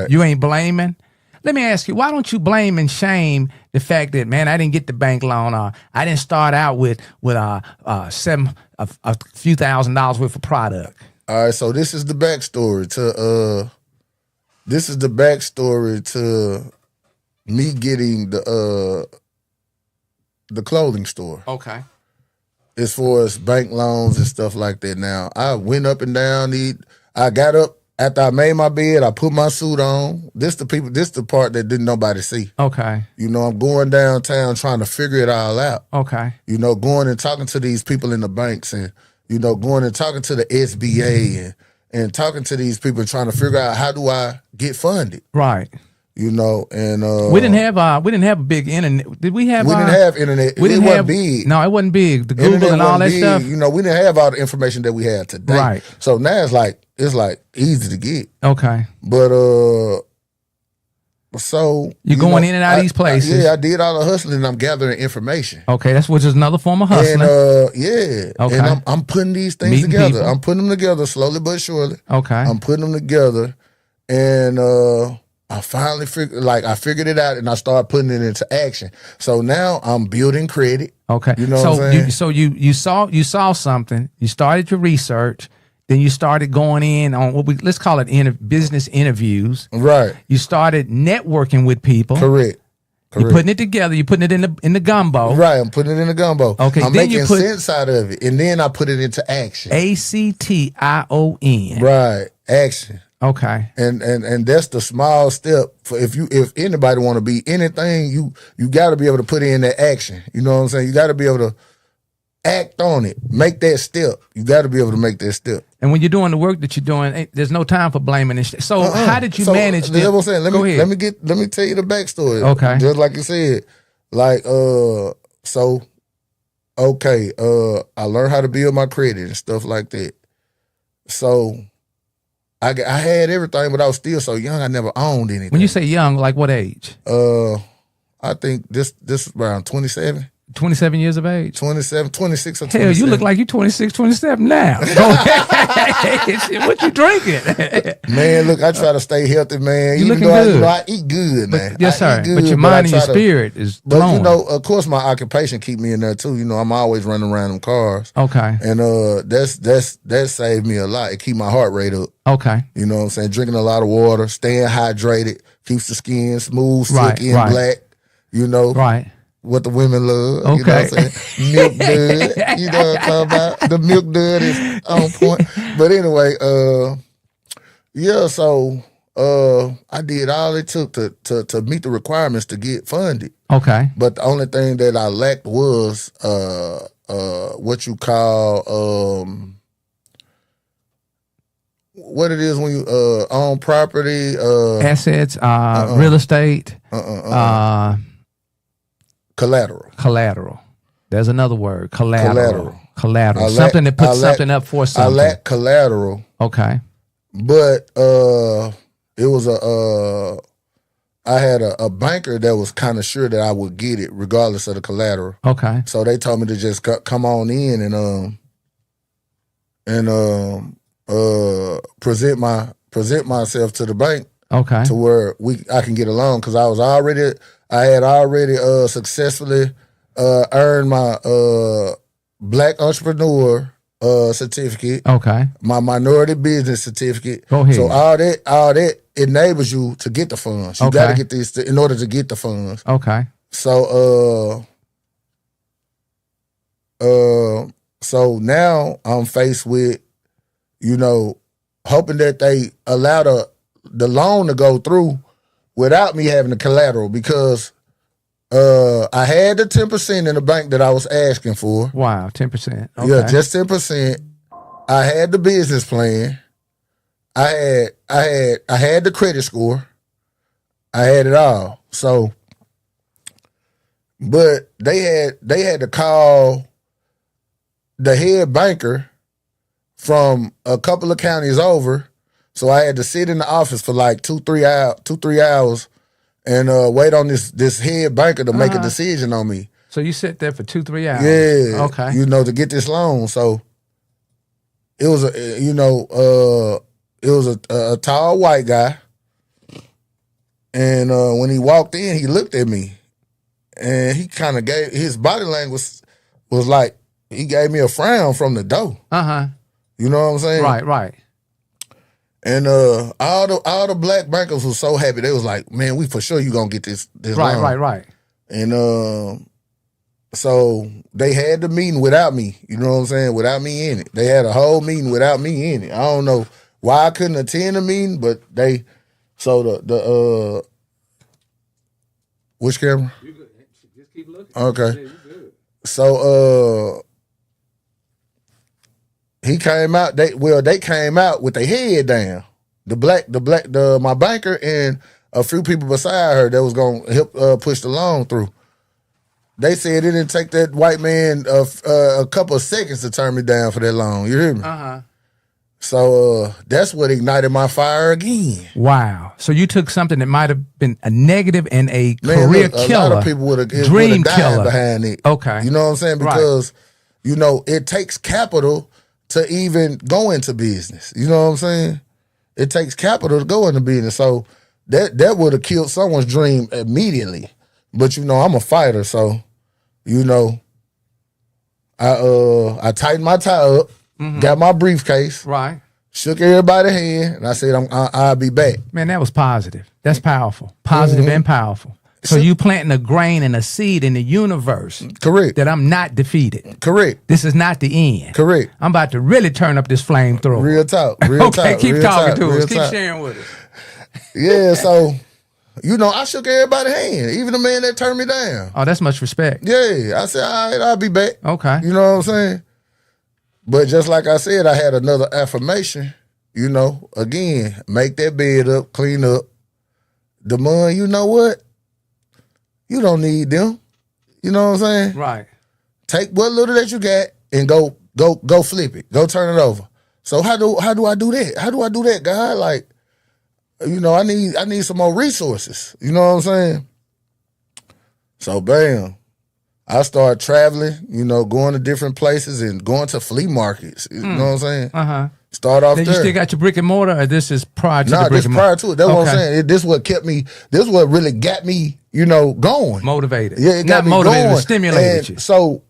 You ain't blaming. Let me ask you, why don't you blame and shame the fact that, man, I didn't get the bank loan, or I didn't start out with a few $1,000s worth of product? All right, so this is the backstory to me getting the clothing store. Okay. As far as bank loans and stuff like that. Now, I went up and down. I got up after I made my bed. I put my suit on. This the part that didn't nobody see. Okay. You know, I'm going downtown trying to figure it all out. Okay. You know, going and talking to these people in the banks and, you know, going and talking to the SBA and talking to these people and trying to figure out how do I get funded. Right. You know, and we didn't have a big internet. Did we have? We didn't have internet. It wasn't big. No, it wasn't big. The Google internet and all that big. stuff. You know, we didn't have all the information that we have today. Right. So now it's like easy to get. Okay. But so you're going in and out of these places. I did all the hustling. And I'm gathering information. Okay, which is another form of hustling. And Okay. And I'm putting these things Meeting together. people. I'm putting them together slowly but surely. Okay. I'm putting them together, and I finally figured it out, and I started putting it into action. So now I'm building credit. Okay. You know what I'm saying? You saw something. You started your research. Then you started going in on let's call it business interviews. Right. You started networking with people. Correct. You're putting it together. You're putting it in the gumbo. Right. I'm putting it in the gumbo. Okay. I'm making sense out of it, and then I put it into action. ACTION. Right. Action. Okay. And that's the small step for if anybody want to be anything, you got to be able to put in that action. You know what I'm saying? You got to be able to act on it. Make that step. You got to be able to make that step. And when you're doing the work that you're doing, there's no time for blaming and shit. So how did you manage this? What I'm saying. Go ahead. Let me tell you the backstory. Okay. Just like you said, like I learned how to build my credit and stuff like that. So I had everything, but I was still so young. I never owned anything. When you say young, like what age? I think this is around 27. 27 years of age. 27, 26 or 27. Hell, you look like you 26, 27 now. Go ahead. Shit, what you drinking? Man, look, I try to stay healthy, man. You Even looking though good. I eat good, man. Yes, I sir. eat good, But your mind and your I try spirit is But flowing. you know, of course, my occupation keep me in there too. You know, I'm always running around them cars. Okay. And that saved me a lot. It keep my heart rate up. Okay. You know what I'm saying? Drinking a lot of water, staying hydrated, keeps the skin smooth, silky, and black. You know, right. What the women love. Okay. You know what I'm saying? Milk dud. You know what I'm talking about? The milk dud is on point. But anyway, yeah, so I did all it took to meet the requirements to get funded. Okay. But the only thing that I lacked was what you call what it is when you own property, assets, real estate, collateral. There's another word, collateral. Something that puts something up for something. I lack collateral. Okay. But it was I had a banker that was kind of sure that I would get it regardless of the collateral. Okay. So they told me to just come on in and present myself to the bank. Okay. To where I can get a loan because I had already successfully earned my Black Entrepreneur certificate. Okay. My minority business certificate. Go ahead. So all that enables you to get the funds. You got to get this in order to get the funds. Okay. So so now I'm faced with, you know, hoping that they allow the loan to go through without me having the collateral because I had the 10% in the bank that I was asking for. Wow, 10%. Okay. Yeah, just 10%. I had the business plan. I had the credit score. I had it all. So, but they had to call the head banker from a couple of counties over. So I had to sit in the office for like 2-3 hours and wait on this head banker to make a decision on me. So you sit there for 2-3 hours. Yeah. Okay. You know, to get this loan. So it was a tall white guy. And when he walked in, he looked at me and he kind of gave his body language was like he gave me a frown from the door. You know what I'm saying? Right. And all the black bankers was so happy. They was like, "Man, we for sure you gonna get this loan." Right. And so they had the meeting without me. You know what I'm saying? Without me in it. They had a whole meeting without me in it. I don't know why I couldn't attend the meeting, but they. So the which camera? You good. Just keep looking. Okay. Yeah, you good. So he came out. They came out with their head down. My banker and a few people beside her that was gonna help push the loan through. They said it didn't take that white man a couple of seconds to turn me down for that loan. You hear me? So that's what ignited my fire again. Wow. So you took something that might have been a negative and a career killer. A lot of people would have dream died killer behind it. Okay. You know what I'm saying? Because, you know, it takes capital to even go into business. You know what I'm saying? It takes capital to go into business. So that would have killed someone's dream immediately. But, you know, I'm a fighter. So, you know, I tightened my tie up. Got my briefcase. Right. Shook everybody's hand, and I said, I'll be back. Man, that was positive. That's powerful. Positive and powerful. So you planting a grain and a seed in the universe. Correct. That I'm not defeated. Correct. This is not the end. Correct. I'm about to really turn up this flamethrower. Real talk. Okay, keep talking to us. Keep sharing with us. Yeah, so, you know, I shook everybody's hand, even the man that turned me down. Oh, that's much respect. Yeah, I said, all right, I'll be back. Okay. You know what I'm saying? But just like I said, I had another affirmation, you know, again, make that bed up, clean up. DEMOND, you know what? You don't need them. You know what I'm saying? Right. Take what little that you got and go flip it. Go turn it over. So how do I do that? How do I do that, God? Like, you know, I need some more resources. You know what I'm saying? So bam, I started traveling, you know, going to different places and going to flea markets. You know what I'm saying? Start off then there. You still got your brick and mortar, or this is prior to the brick this and mortar? prior to it. That's what I'm saying. This what kept me. This what really got me, you know, going. Motivated. Yeah, it got me motivated, going. it stimulated And you. so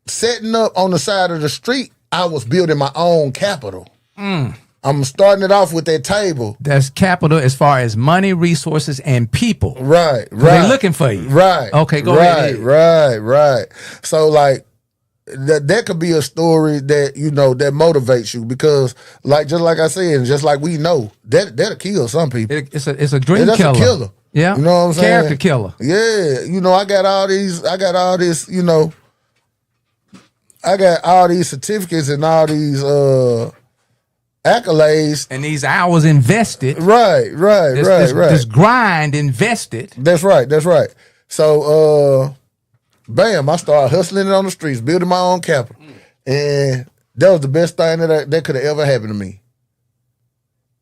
setting up on the side of the street, I was building my own capital. I'm starting it off with that table. That's capital as far as money, resources, and people. Right. They're looking for you. Right. Okay, go ahead. Right. So like that could be a story that, you know, that motivates you because like just like I said, just like we know, that'll kill some people. It's a dream That's killer. a killer. Yeah. You know what I'm saying? Character killer. Yeah. You know, I got all this, you know, I got all these certificates and all these accolades. And these hours invested. Right. This grind invested. That's right. So bam, I started hustling it on the streets, building my own capital. And that was the best thing that could have ever happened to me.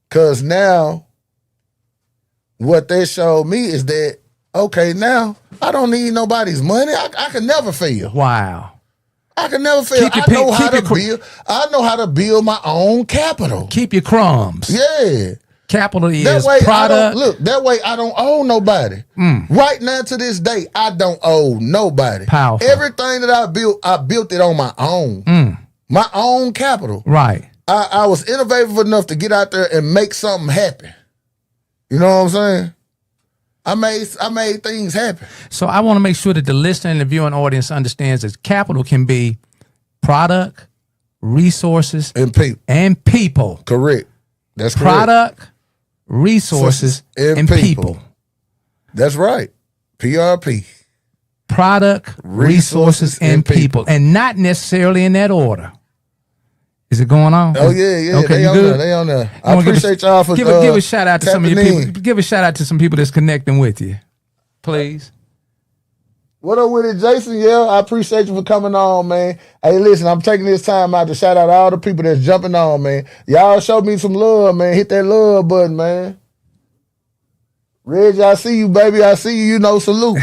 Cause now what they showed me is that, okay, now I don't need nobody's money. I can never fail. Wow. I can never fail. I know how to build my own capital. Keep your crumbs. Yeah. Capital is product. That way I don't owe nobody. Right now to this day, I don't owe nobody. Powerful. Everything that I built it on my own. My own capital. Right. I was innovative enough to get out there and make something happen. You know what I'm saying? I made things happen. So I want to make sure that the listener and the viewing audience understands that capital can be product, resources, and people. Correct. That's correct. Product, resources, and people. That's right. PRP. Product, resources, and people. And not necessarily in that order. Is it going on? Oh yeah. Okay, They on there. I appreciate y'all for give a shout out to some of your in. people. Give a shout out to some people that's connecting with you, please. What up with it, Jason? Yeah, I appreciate you for coming on, man. Hey, listen, I'm taking this time out to shout out all the people that's jumping on, man. Y'all show me some love, man. Hit that love button, man. Reg, I see you, baby. I see you. You know, salute.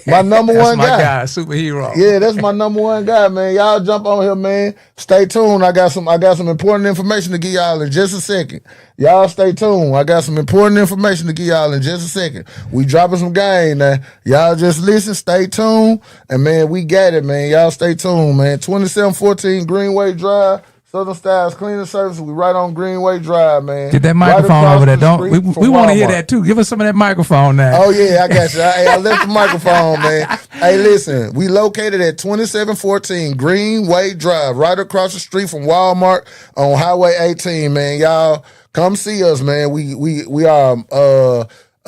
My number one guy. That's my guy, superhero. Yeah, that's my number one guy, man. Y'all jump on here, man. Stay tuned. I got some important information to give y'all in just a second. Y'all stay tuned. I got some important information to give y'all in just a second. We dropping some game now. Y'all just listen, stay tuned. And man, we got it, man. Y'all stay tuned, man. 2714 Greenway Drive. Southern Styles Cleaning Service. We right on Greenway Drive, man. Get that microphone over there. We want to hear that too. Give us some of that microphone now. Oh yeah, I got you. I left the microphone, man. Hey, listen, we located at 2714 Greenway Drive, right across the street from Walmart on Highway 18, man. Y'all come see us, man. We are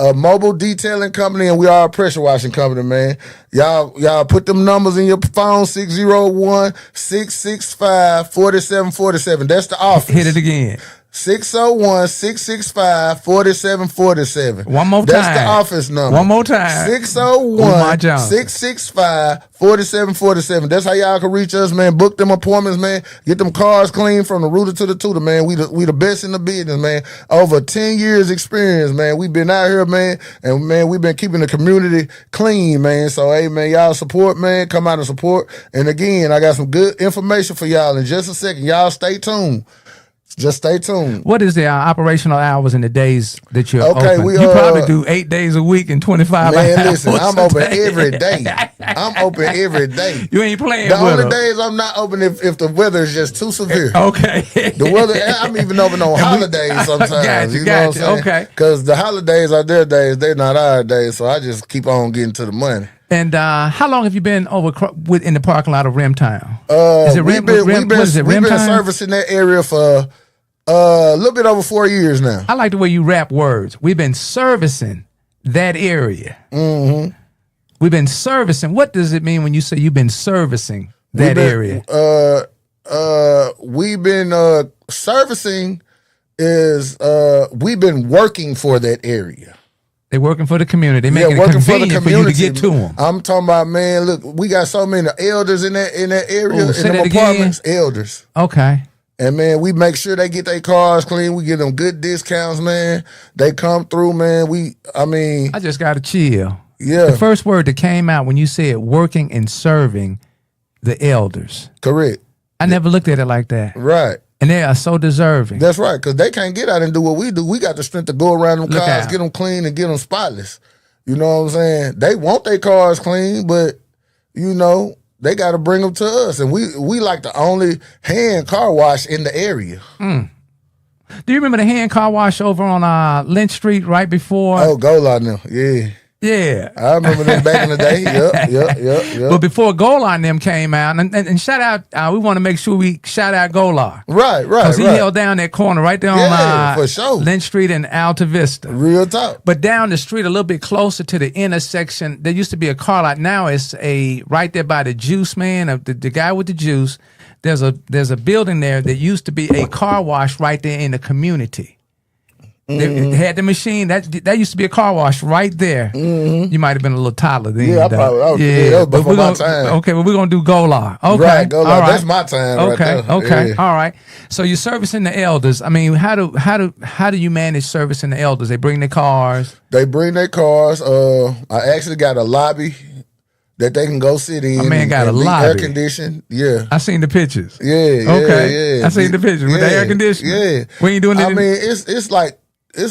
a mobile detailing company, and we are a pressure washing company, man. Y'all put them numbers in your phone, 601-665-4747. That's the office. Hit it again. 601-665-4747. One more time. That's the office number. One more time. 601-665-4747. That's how y'all can reach us, man. Book them appointments, man. Get them cars clean from the rooter to the tutor, man. We the best in the business, man. Over 10 years experience, man. We've been out here, man, and man, we've been keeping the community clean, man. So hey, man, y'all support, man. Come out and support. And again, I got some good information for y'all in just a second. Y'all stay tuned. Just stay tuned. What is the operational hours in the days that you're open? You probably do 8 days a week and 25 hours. Man, listen, I'm open every day. I'm open every day. You ain't playing The with only them. days I'm not open if the weather is just too severe. Okay. The weather, I'm even open on holidays sometimes. Gotcha, you know what I'm saying? Okay. Because the holidays are their days, they're not our days, so I just keep on getting to the money. And how long have you been in the parking lot of Rimtown? We've been servicing that area for a little bit over 4 years now. I like the way you wrap words. We've been servicing that area. Mm-hmm. We've been servicing. What does it mean when you say you've been servicing that area? We've been servicing is we've been working for that area. They're working for the community. They're making it convenient for you to get to them. I'm talking about, man, look, we got so many elders in that area, in them apartments. Elders. Okay. And, man, we make sure they get their cars clean. We give them good discounts, man. They come through, man. I just got to chill. Yeah. The first word that came out when you said working and serving the elders. Correct. I never looked at it like that. Right. And they are so deserving. That's right, because they can't get out and do what we do. We got the strength to go around them Look cars, out. get them clean, and get them spotless. You know what I'm saying? They want their cars clean, but, you know, they got to bring them to us. And we like the only hand car wash in the area. Do you remember the hand car wash over on Lynch Street right before? Oh, Goal Line now. Yeah. Yeah. I remember them back in the day. Yep. But before Golar and them came out, and shout out, we want to make sure we shout out Golar. Right. Because he held down that corner right there on for sure. Lynch Street and Alta Vista. Real talk. But down the street a little bit closer to the intersection, there used to be a car lot. Now it's right there by the juice man, the guy with the juice. There's a building there that used to be a car wash right there in the community. They had the machine. That used to be a car wash right there. You might have been a little toddler then. Yeah, that was before my time. Okay, well, we're going to do Golar. Okay. Right, Golar. All right. That's my time right there. Okay, Yeah. all right. So you're servicing the elders. I mean, how do you manage servicing the elders? They bring their cars. They bring their cars. I actually got a lobby that they can go sit in. My man got and a be lobby. air conditioned. Yeah. I seen the pictures. Yeah. Okay. I seen the pictures with the air conditioning. Yeah. We ain't doing it. I mean, it's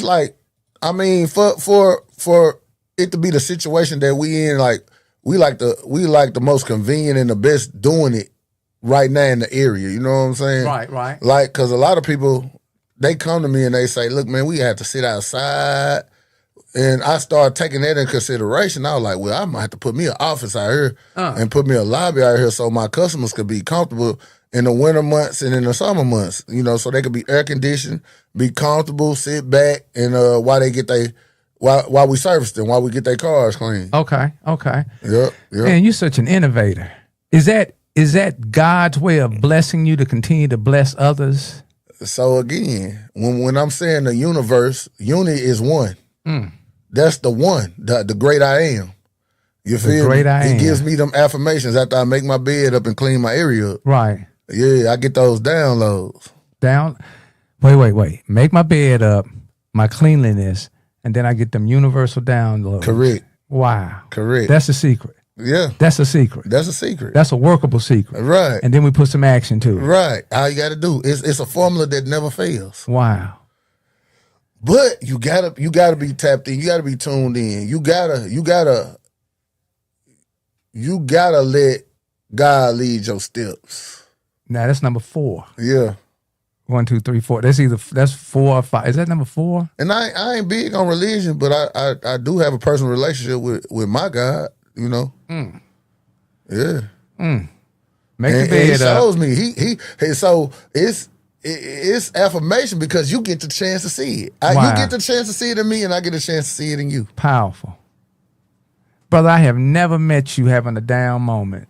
like I mean, for it to be the situation that we in, like we like the most convenient and the best doing it right now in the area. You know what I'm saying? Right. Like, cause a lot of people, they come to me and they say, "Look, man, we have to sit outside." And I started taking that in consideration. I was like, well, I might have to put me an office out here and put me a lobby out here so my customers could be comfortable in the winter months and in the summer months, you know, so they could be air conditioned, be comfortable, sit back, and while we service them, while we get their cars clean. Okay. Yep. Man, you're such an innovator. Is that God's way of blessing you to continue to bless others? So again, when I'm saying the universe, unity is one. That's the one, the great I am. You feel great me? I am. He gives me them affirmations after I make my bed up and clean my area up. Right. Yeah, I get those downloads. Wait. Make my bed up, my cleanliness, and then I get them universal downloads. Correct. Wow. Correct. That's a secret. Yeah. That's a secret. That's a secret. That's a workable secret. Right. And then we put some action to it. Right. All you got to do it's a formula that never fails. Wow. But you gotta be tapped in. You gotta be tuned in. You gotta let God lead your steps. Now that's number 4. Yeah. 1, 2, 3, 4. That's 4 or 5. Is that number 4? And I ain't big on religion, but I do have a personal relationship with my God. You know. Yeah. Make the And bed he up. shows me. He so it's affirmation because you get the chance to see it. Wow. You get the chance to see it in me, and I get a chance to see it in you. Powerful. Brother, I have never met you having a down moment.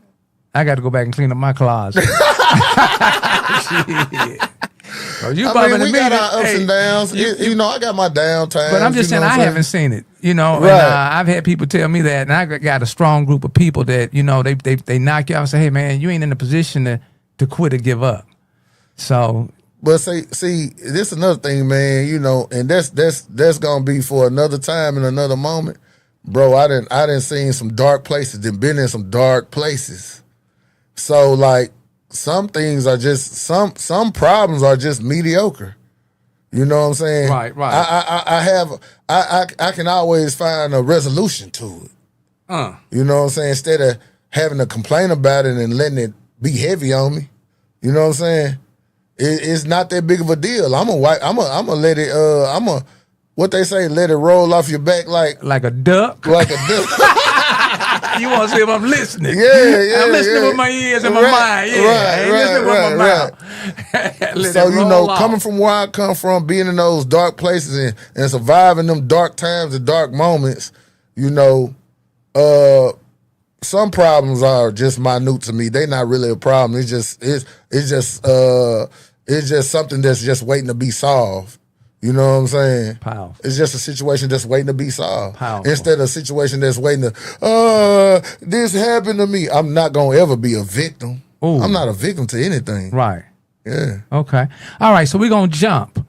I got to go back and clean up my closet. Shit. Bro, you I mean, we got that- our ups and downs. You know, I got my down times. But I'm just saying, you know I what I'm haven't seen it. You know, Right. and I've had people tell me that, and I got a strong group of people that, you know, they knock you out and say, hey, man, you ain't in a position to quit or give up. So... But see, this is another thing, man. You know, and that's gonna be for another time and another moment, bro. I didn't seen some dark places, been in some dark places. So like, some things are just some problems are just mediocre. You know what I'm saying? Right. I can always find a resolution to it. You know what I'm saying? Instead of having to complain about it and letting it be heavy on me. You know what I'm saying? It's not that big of a deal. I'm gonna let it. What they say, let it roll off your back like a duck. Like a duck. You want to see if I'm listening? Yeah. I'm listening with my ears and my mind. Yeah, I ain't listening with my mouth. So you know, coming from where I come from, being in those dark places and surviving them dark times and dark moments, you know, some problems are just minute to me. They not really a problem. It's just something that's just waiting to be solved. You know what I'm saying? Powerful. It's just a situation that's waiting to be solved. Powerful. Instead of a situation that's waiting to, this happened to me. I'm not going to ever be a victim. Ooh. I'm not a victim to anything. Right. Yeah. Okay. All right. So we're going to jump.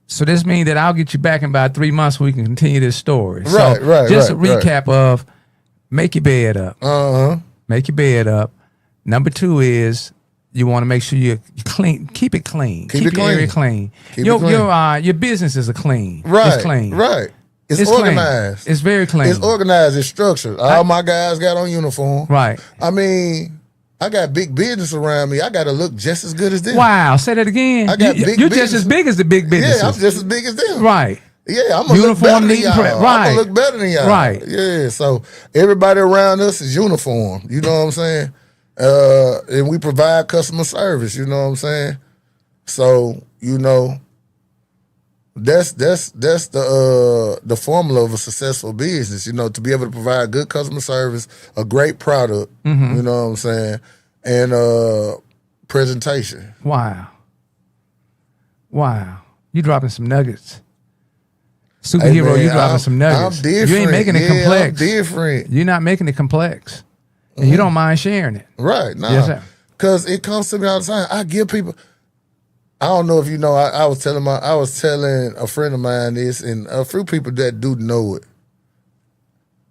So this means that I'll get you back in about 3 months so we can continue this story. Right. Just a recap of Make your bed up. Make your bed up. Number 2 is you want to make sure you clean. Keep it clean. Keep your area clean. Your business is clean. Right. It's clean. Right. It's organized. Clean. It's very clean. It's organized. It's structured. All my guys got on uniform. Right. I mean, I got big business around me. I got to look just as good as them. Wow. Say that again. I got big You're business. just as big as the big businesses. Yeah, I'm just as big as them. Right. Yeah, I'm gonna look better than y'all. Right. I'm gonna look better than y'all. Right. Yeah. So everybody around us is uniform. You know what I'm saying? And we provide customer service. You know what I'm saying? So that's the formula of a successful business. To be able to provide good customer service, a great product. Mm-hmm. You know what I'm saying? And presentation. Wow. You dropping some nuggets. Superhero, Hey man, you dropping some nuggets. I'm different. You ain't making it complex. I'm different. You're not making it complex. And you don't mind sharing it. Right. Nah. Yes, sir. Because it comes to me all the time. I give people, I don't know if you know, I was telling a friend of mine this, and a few people that do know it.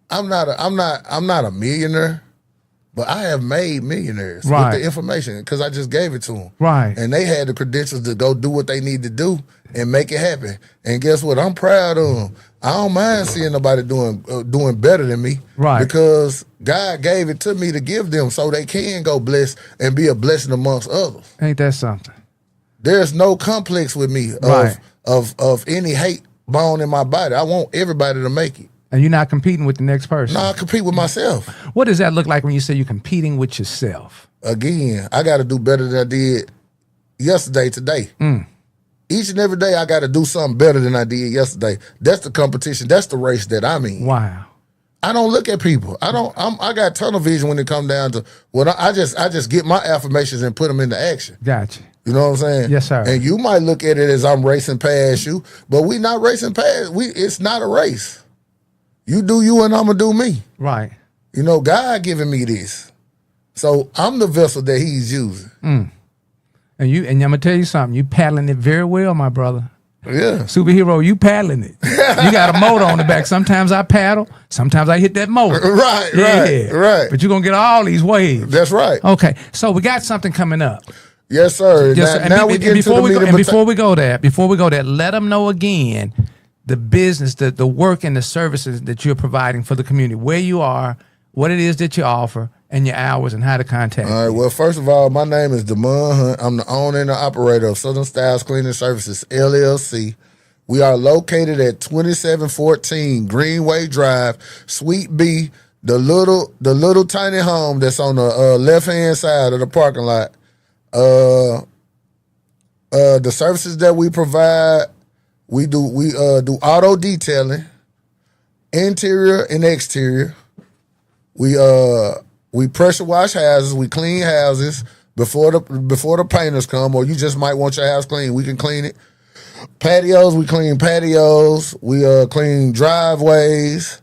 I'm not a millionaire, but I have made millionaires with the information because I just gave it to them. Right. And they had the credentials to go do what they need to do and make it happen. And guess what? I'm proud of them. I don't mind seeing nobody doing better than me. Right. Because God gave it to me to give them so they can go bless and be a blessing amongst others. Ain't that something? There's no complex with me of any hate bone in my body. I want everybody to make it. And you're not competing with the next person. No, I compete with myself. What does that look like when you say you're competing with yourself? Again, I got to do better than I did yesterday, today. Each and every day, I got to do something better than I did yesterday. That's the competition. That's the race that I'm in. Wow. I don't look at people. I got tunnel vision when it comes down to what I just get my affirmations and put them into action. Gotcha. You know what I'm saying? Yes, sir. And you might look at it as I'm racing past you, but we not racing past. It's not a race. You do you and I'm going to do me. Right. God giving me this. So I'm the vessel that he's using. And I'm going to tell you something. You paddling it very well, my brother. Yeah. Superhero, you paddling it. You got a motor on the back. Sometimes I paddle. Sometimes I hit that motor. Right. But you're going to get all these waves. That's right. Okay. So we got something coming up. Yes, sir. Now we get to the meat and before we go there, let them know again the business, the work and the services that you're providing for the community, where you are, what it is that you offer, and your hours and how to contact you. All right. Well, first of all, my name is DEMOND Hunt. I'm the owner and the operator of Southern Styles Cleaning Services, LLC. We are located at 2714 Greenway Drive, Suite B, the little tiny home that's on the left-hand side of the parking lot. The services that we provide, we do auto detailing, interior and exterior. We pressure wash houses. We clean houses before the painters come, or you just might want your house clean. We can clean it. Patios, we clean patios. We clean driveways,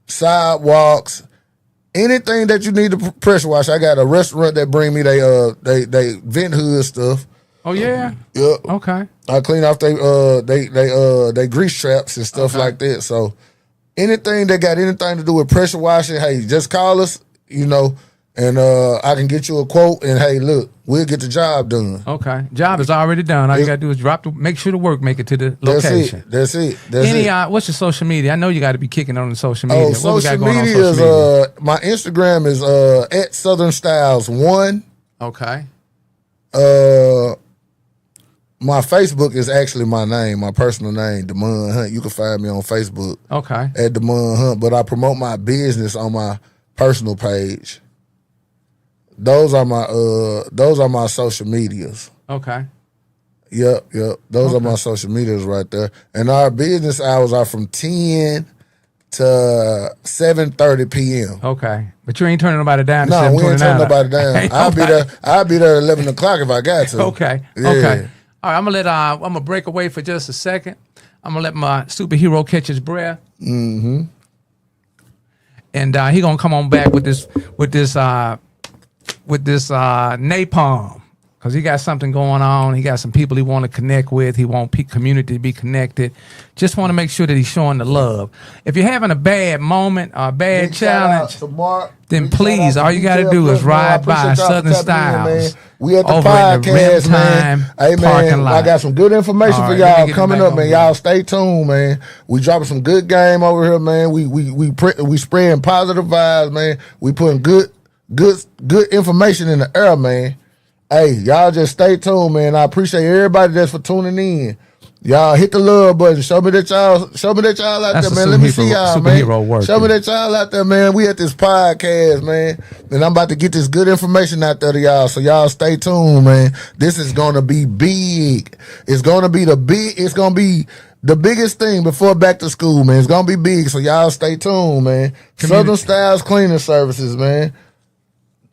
sidewalks, anything that you need to pressure wash. I got a restaurant that bring me they vent hood stuff. Oh yeah. Yep. Okay. I clean off they grease traps and stuff like that. So anything that got anything to do with pressure washing, hey, just call us, and I can get you a quote, and hey, look, we'll get the job done. Okay. Job is already done. All you gotta do is make sure the work make it to the location. That's it. What's your social media? I know you gotta be kicking on the social media. Social media is my Instagram is at Southern Styles 1. Okay. My Facebook is actually my name, my personal name, DEMOND Hunt. You can find me on Facebook. Okay. At DEMOND Hunt, but I promote my business on my personal page. Those are my social medias. Okay. Yep. Those are my social medias right there. And our business hours are from 10 to 7:30 p.m. Okay. But you ain't turning nobody down. No, we ain't turning nobody down. I'll be there at 11 o'clock if I got to. Okay. Yeah. Okay. All right, I'm gonna break away for just a second. I'm gonna let my superhero catch his breath. Mm-hmm. And he gonna come on back with this napalm. because he got something going on. He got some people he want to connect with. He want community to be connected. Just want to make sure that he's showing the love. If you're having a bad moment or a bad challenge, then please, all you got to do is ride by Southern Styles. We at the over podcast, man. Hey, man, lot. I got some good information for y'all coming up, man. Y'all stay tuned, man. We dropping some good game over here, man. We spreading positive vibes, man. We putting good information in the air, man. Hey, y'all just stay tuned, man. I appreciate everybody that's for tuning in. Y'all hit the love button. Show me that y'all out there, man. Let me see y'all, man. Work, show me that y'all out there, man. We at this podcast, man. And I'm about to get this good information out there to y'all. So y'all stay tuned, man. This is gonna be big. It's gonna be the biggest thing before back to school, man. It's gonna be big. So y'all stay tuned, man. Southern Styles Cleaning Services, man.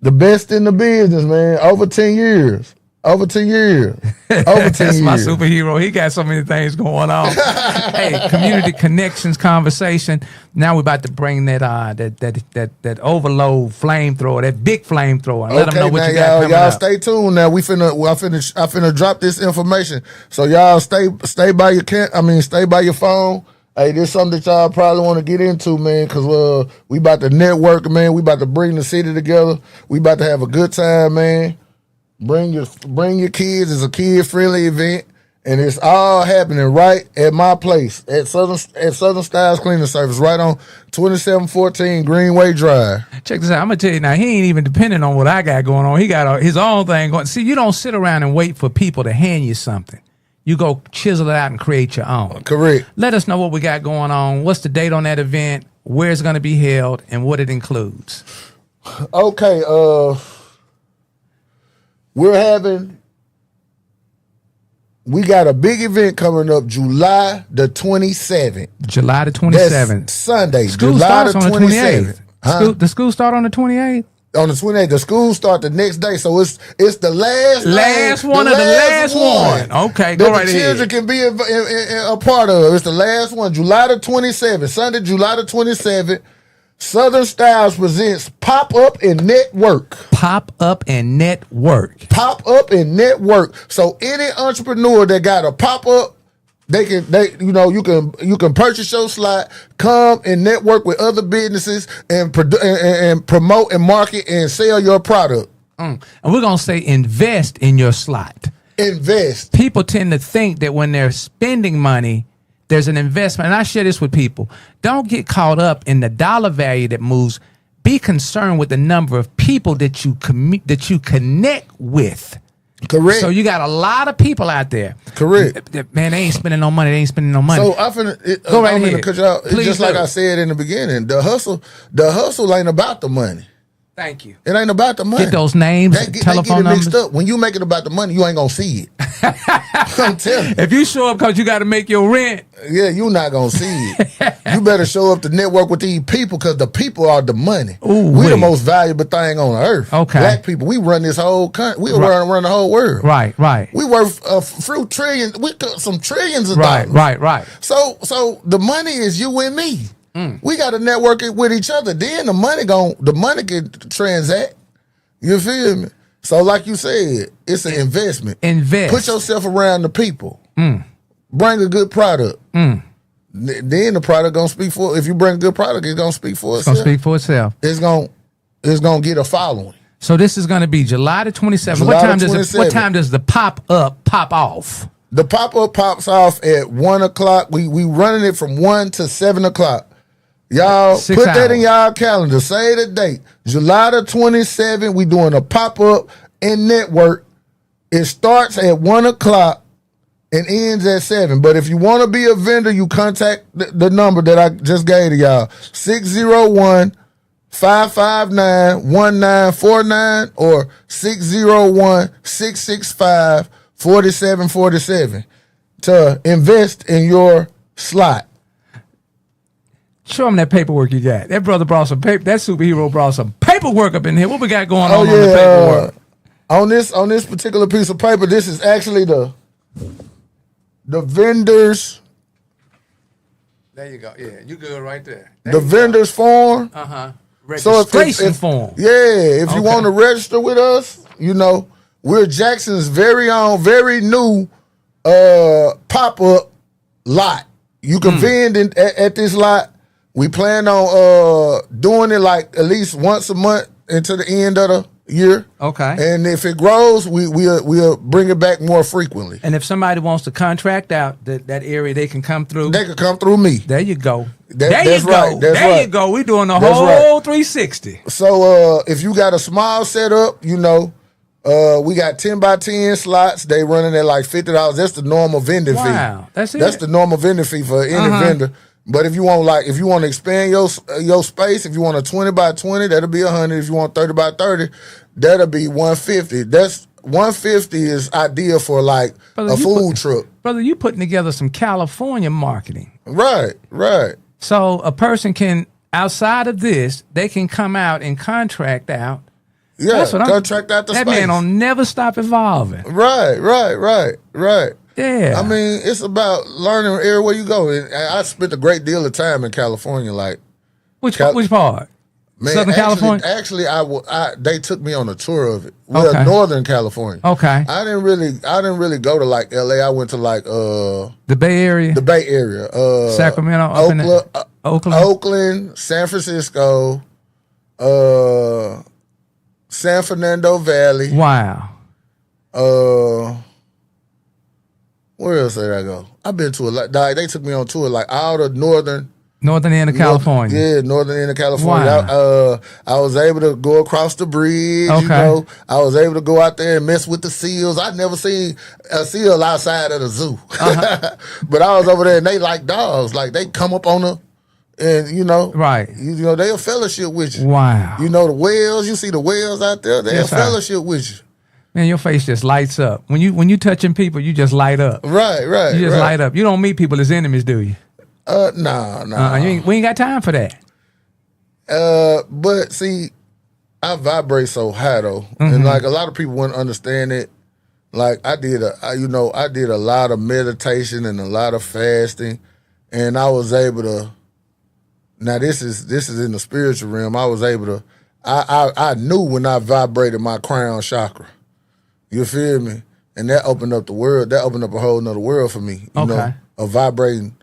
The best in the business, man. Over 10 years. Over 10 years. Over 10 That's years. my superhero. He got so many things going on. Hey, community connections conversation. Now we're about to bring that overload flamethrower, that big flamethrower. Let them know what you got coming y'all up. stay tuned now. I finna drop this information. So y'all stay by your phone. Hey, this is something that y'all probably want to get into, man, because we about to network, man. We about to bring the city together. We about to have a good time, man. Bring your kids. It's a kid-friendly event, and it's all happening right at my place at Southern Styles Cleaning Service, right on 2714 Greenway Drive. Check this out. I'm gonna tell you now. He ain't even depending on what I got going on. He got his own thing going. See, you don't sit around and wait for people to hand you something. You go chisel it out and create your own. Correct. Let us know what we got going on. What's the date on that event? Where it's going to be held, and what it includes. Okay. We got a big event coming up July the 27th. July the 27th. That's Sunday. School July starts the 27th. Huh? The school start on the 28th? On the 28th. The school start the next day. So it's the last one. Okay, go right ahead. The children can be a part of. It's the last one. July the 27th. Sunday, July the 27th. Southern Styles presents Pop Up and Network. Pop Up and Network. Pop Up and Network. So any entrepreneur that got a pop up, you can purchase your slot, come and network with other businesses and promote and market and sell your product. And we're gonna say invest in your slot. Invest. People tend to think that when they're spending money, there's an investment, and I share this with people. Don't get caught up in the dollar value that moves. Be concerned with the number of people that you connect with. Correct. So you got a lot of people out there. Correct. Man, they ain't spending no money. They ain't spending no money. So go right ahead. It's just like I said in the beginning. The hustle ain't about the money. Thank you. It ain't about the money. Get those names, telephone numbers. Mixed up. When you make it about the money, you ain't gonna see it. I'm telling you. If you show up because you got to make your rent, yeah, you're not gonna see it. You better show up to network with these people because the people are the money. We the most valuable thing on earth. Okay, black people. We run this whole country. We run the whole world. Right. We worth a few trillions. We got some trillions of dollars. Right. So the money is you and me. We got to network it with each other. Then the money can transact. You feel me? So like you said, it's an investment. Invest. Put yourself around the people. Bring a good product. Then the product gonna speak for. If you bring a good product, it's gonna speak for itself. It's gonna speak for itself. It's gonna get a following. So this is gonna be July the 27th. What time does the pop up pop off? The pop up pops off at 1 o'clock. We running it from 1 to 7 o'clock. Y'all put that in y'all calendar. Say the date. July the 27th, we doing a pop-up and network. It starts at 1 o'clock and ends at 7. But if you want to be a vendor, you contact the number that I just gave to y'all. 601-559-1949 or 601-665-4747 to invest in your slot. Show him that paperwork you got. That brother brought some paper. That superhero brought some paperwork up in here. What we got going on the paperwork? On this particular piece of paper, this is actually the vendors. There you go. Yeah, you good right there. The vendors form. Registration form. Yeah, if you want to register with us, we're Jackson's very own, very new pop-up lot. You can vend at this lot. We plan on doing it like at least once a month until the end of the year. Okay. And if it grows, we'll bring it back more frequently. And if somebody wants to contract out that area, they can come through. They can come through me. There you go. That's right. There you go. We're doing the whole 360. So if you got a small setup, we got 10 by 10 slots. They running at like $50. That's the normal vending fee. Wow, that's it. That's the normal vending fee for any vendor. But if you want to expand your space, if you want a 20 by 20, that'll be $100. If you want 30 by 30, that'll be $150. That's $150 is ideal for like a food truck. Brother, you putting together some California marketing. Right. So a person can, outside of this, they can come out and contract out. Yeah, contract out the space. That man will never stop evolving. Right. Yeah. I mean, it's about learning everywhere you go. And I spent a great deal of time in California. Like, which part? Man, Southern California? Actually, they took me on a tour of it. Well, Northern California. Okay. I didn't really go to like LA. I went to like the Bay Area. The Bay Area. Sacramento, Oakland, San Francisco, San Fernando Valley. Wow. Where else did I go? I've been to a lot. They took me on tour like all the northern end of California. Yeah, northern end of California. Wow. I was able to go across the bridge. Okay. I was able to go out there and mess with the seals. I'd never seen a seal outside of the zoo. But I was over there and they like dogs. Like they come up on the, and right. They'll fellowship with you. Wow. The whales. You see the whales out there. They'll fellowship with you. Man, your face just lights up when you touching people. You just light up. Right. You just light up. You don't meet people as enemies, do you? Nah. We ain't got time for that. But see, I vibrate so high though, and like a lot of people wouldn't understand it. Like I did a lot of meditation and a lot of fasting, and I was able to. Now this is in the spiritual realm. I was able to. I knew when I vibrated my crown chakra. You feel me? And that opened up the world. That opened up a whole nother world for me. You know, of vibrating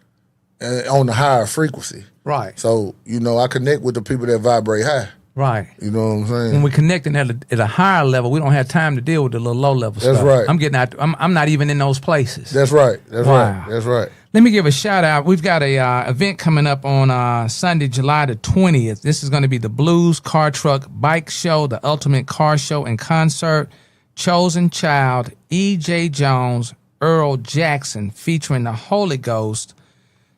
on the higher frequency. Right. So, I connect with the people that vibrate high. Right. You know what I'm saying? When we're connecting at a higher level, we don't have time to deal with the little low level stuff. That's right. I'm getting out. I'm not even in those places. That's right. Wow. That's right. Let me give a shout out. We've got a event coming up on Sunday, July the 20th. This is going to be the Blues Car Truck Bike Show, the ultimate car show and concert. Chosen Child, E.J. Jones, Earl Jackson, featuring the Holy Ghost,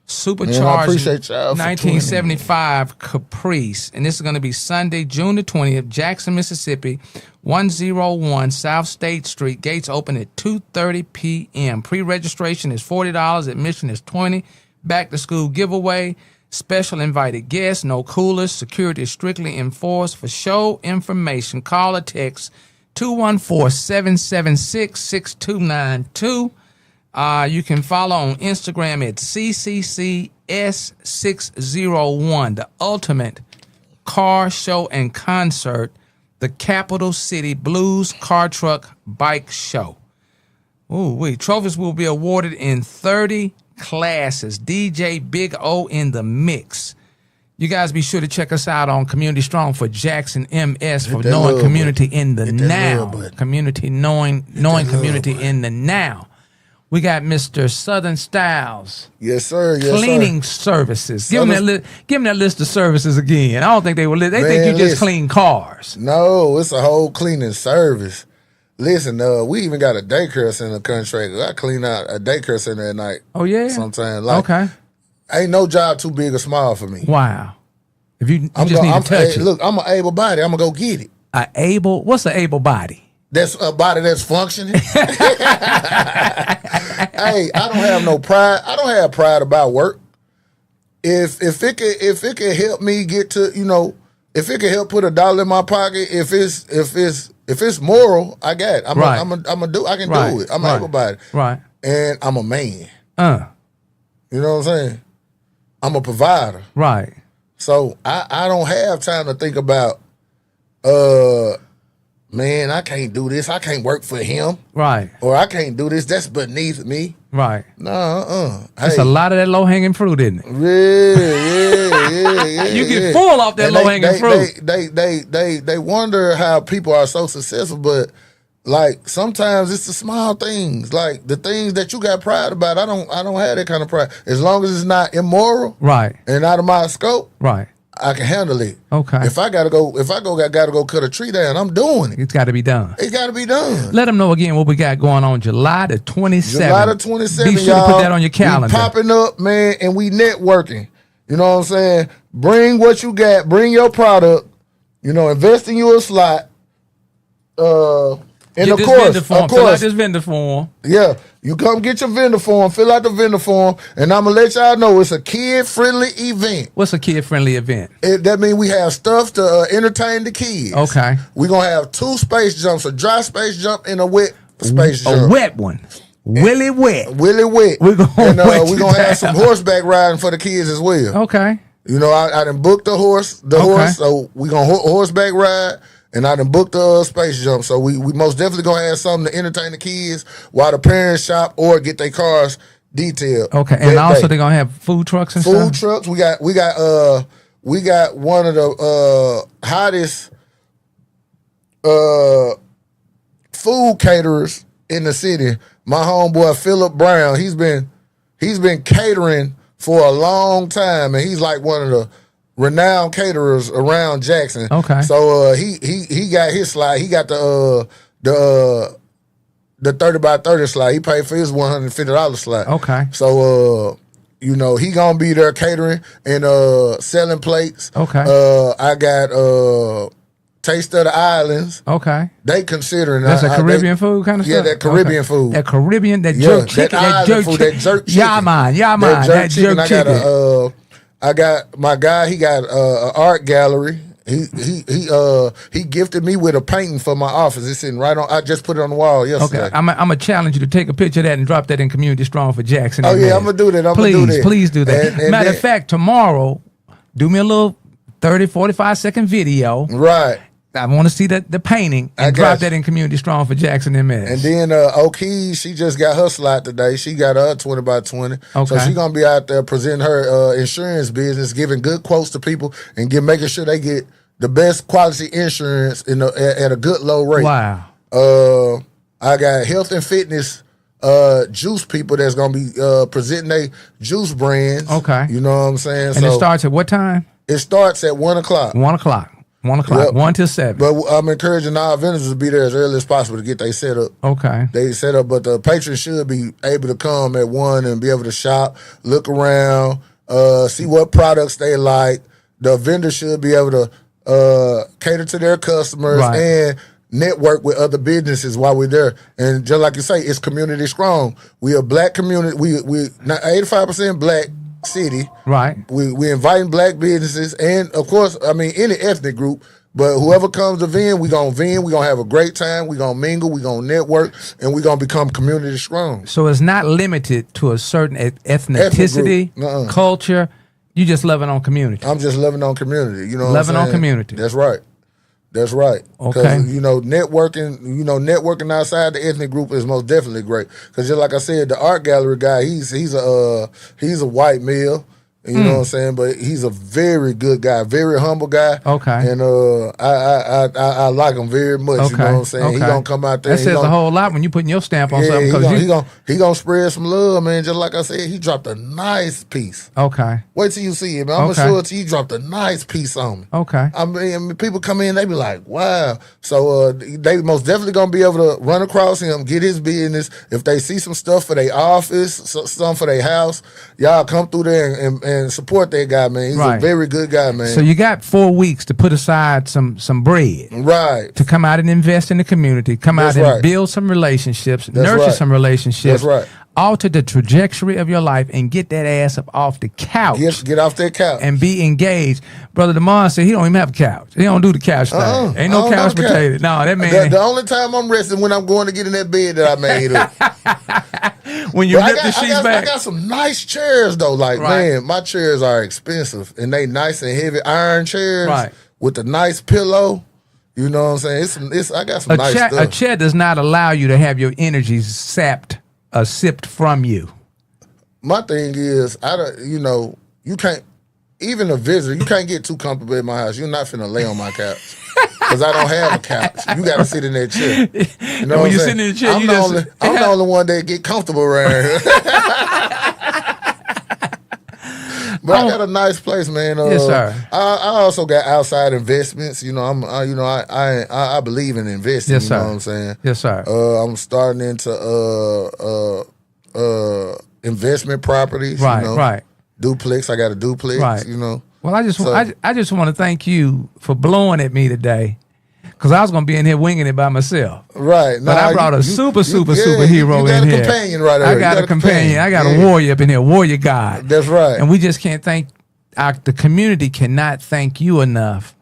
Supercharged 1975 Caprice. And this is going to be Sunday, June the 20th, Jackson, Mississippi, 101 South State Street. Gates open at 2:30 p.m. Pre-registration is $40. Admission is $20. Back to school giveaway. Special invited guests. No coolers. Security is strictly enforced. For show information, call or text 214-776-6292. You can follow on Instagram at CCCS601, the ultimate car show and concert, the Capital City Blues Car Truck Bike Show. Trophies will be awarded in 30 classes. DJ Big O in the mix. You guys be sure to check us out on Community Strong for Jackson MS for knowing community in the now. Community knowing community in the now. We got Mr. Southern Styles. Yes, sir. Cleaning services. Give them that list of services again. I don't think they will. They think you just clean cars. No, it's a whole cleaning service. Listen, we even got a daycare center contract. I clean out a daycare center at night. Oh yeah. Sometimes, okay. Ain't no job too big or small for me. Wow. If you just need to touch it. Look, I'm an able body. I'm gonna go get it. What's an able body? That's a body that's functioning. Hey, I don't have no pride. I don't have pride about work. If it can help me get to, if it can help put $1 in my pocket, if it's moral, I got it. I can do it. I'm able body. Right. And I'm a man. You know what I'm saying? I'm a provider. Right. So I don't have time to think about man, I can't do this. I can't work for him. Right. Or I can't do this. That's beneath me. Right. No, It's a lot of that low hanging fruit, isn't it? Yeah. You get full off that low hanging fruit. They wonder how people are so successful, but like sometimes it's the small things, like the things that you got pride about. I don't have that kind of pride. As long as it's not immoral, right, and out of my scope, right, I can handle it. Okay. If I gotta go cut a tree down, I'm doing it. It's got to be done. It's got to be done. Let them know again what we got going on July the 27th. July the 27th, Be sure to put that on your calendar. We popping up, man, and we networking. You know what I'm saying? Bring what you got. Bring your product. You know, invest in you a slot. And get of course, fill out this vendor form. Yeah, you come get your vendor form, fill out the vendor form, and I'm gonna let y'all know it's a kid-friendly event. What's a kid-friendly event? That means we have stuff to entertain the kids. Okay. We're gonna have 2 space jumps, a dry space jump and a wet space jump. A wet one. Willy wet. Willy wet. We're gonna have some horseback riding for the kids as well. Okay. You know, I done booked the horse, so we gonna horseback ride. And I done booked the space jump, so we most definitely gonna have something to entertain the kids while the parents shop or get their cars detailed. Okay, and also they're gonna have food trucks and stuff. Food trucks. We got one of the hottest food caterers in the city. My homeboy Philip Brown. He's been catering for a long time, and he's like one of the renowned caterers around Jackson. Okay. So he got his slide. He got the 30 by 30 slide. He paid for his $150 slide. Okay. So you know, he gonna be there catering and selling plates. Okay. I got Taste of the Islands. Okay. They considering that's a Caribbean food kind of stuff? Yeah, that Caribbean food. That Caribbean, that jerk chicken. That jerk chicken. Yeah, man. That jerk chicken. I got my guy. He got an art gallery. He gifted me with a painting for my office. It's sitting right on. I just put it on the wall yesterday. Okay, I'm gonna challenge you to take a picture of that and drop that in Community Strong for Jackson. Oh yeah, I'm gonna do that. Please do that. And matter of fact, tomorrow, do me a little 30, 45-second video. Right. I want to see the painting and drop that in Community Strong for Jackson MS. And then O'Key, she just got her slot today. She got her 20 by 20. Okay. So she's gonna be out there presenting her insurance business, giving good quotes to people, and making sure they get the best quality insurance at a good low rate. Wow. I got health and fitness juice people that's gonna be presenting their juice brands. Okay. You know what I'm saying? And it starts at what time? It starts at 1 o'clock. 1 o'clock. 1 o'clock, Yep. 1 till 7. But I'm encouraging our vendors to be there as early as possible to get they set up. Okay. They set up, but the patrons should be able to come at 1 and be able to shop, look around, see what products they like. The vendor should be able to cater to their customers and network with other businesses while we're there. And just like you say, it's community strong. We a black community. We 85% black city. Right. We inviting black businesses and of course, I mean any ethnic group, but whoever comes to vend, we gonna have a great time, we gonna mingle, we gonna network, and we gonna become community strong. So it's not limited to a certain ethnicity, culture. You just loving on community. I'm just loving on community. You know what loving I'm saying? on community. That's right. That's right. Okay. You know, networking outside the ethnic group is most definitely great. Because just like I said, the art gallery guy, he's a white male. You know what I'm saying? But he's a very good guy, very humble guy. Okay. And I like him very much. Okay. You know what I'm saying? Okay. He gonna come out there. That says a whole lot when you putting your stamp on something. He gonna spread some love, man. Just like I said, he dropped a nice piece. Okay. Wait till you see it, man. I'm gonna show it to you. He dropped a nice piece on me. Okay. I mean, people come in, they be like, wow. So they most definitely gonna be able to run across him, get his business. If they see some stuff for their office, some for their house, y'all come through there and support that guy, man. He's a very good guy, man. So you got 4 weeks to put aside some bread. Right. To come out and invest in the community, come out and build some relationships, nurture some relationships. That's right. Alter the trajectory of your life and get that ass up off the couch. Get off that couch. And be engaged. Brother DeMond said he don't even have a couch. He don't do the couch thing. Ain't no couch potato. No, that man. The only time I'm resting when I'm going to get in that bed that I made up. When you lift the sheets back. I got some nice chairs though. Like, man, my chairs are expensive and they nice and heavy iron chairs with a nice pillow. You know what I'm saying? I got some nice stuff. A chair does not allow you to have your energy sipped from you. My thing is, you can't, even a visitor, you can't get too comfortable in my house. You're not finna lay on my couch. Because I don't have a couch. You got to sit in that chair. You know when you sit in the chair, I'm the only one that get comfortable around here. But I got a nice place, man. Yes, sir. I also got outside investments. I believe in investing. Yes, you sir. know what I'm saying? Yes, sir. I'm starting into investment properties. Right, right. Duplex. I got a duplex. Right. Well, I just want to thank you for blowing at me today, because I was going to be in here winging it by myself. Right. But I brought a superhero in here. You got a companion right there. I got a companion. I got a warrior up in here, warrior God. That's right. And we just can't the community cannot thank you enough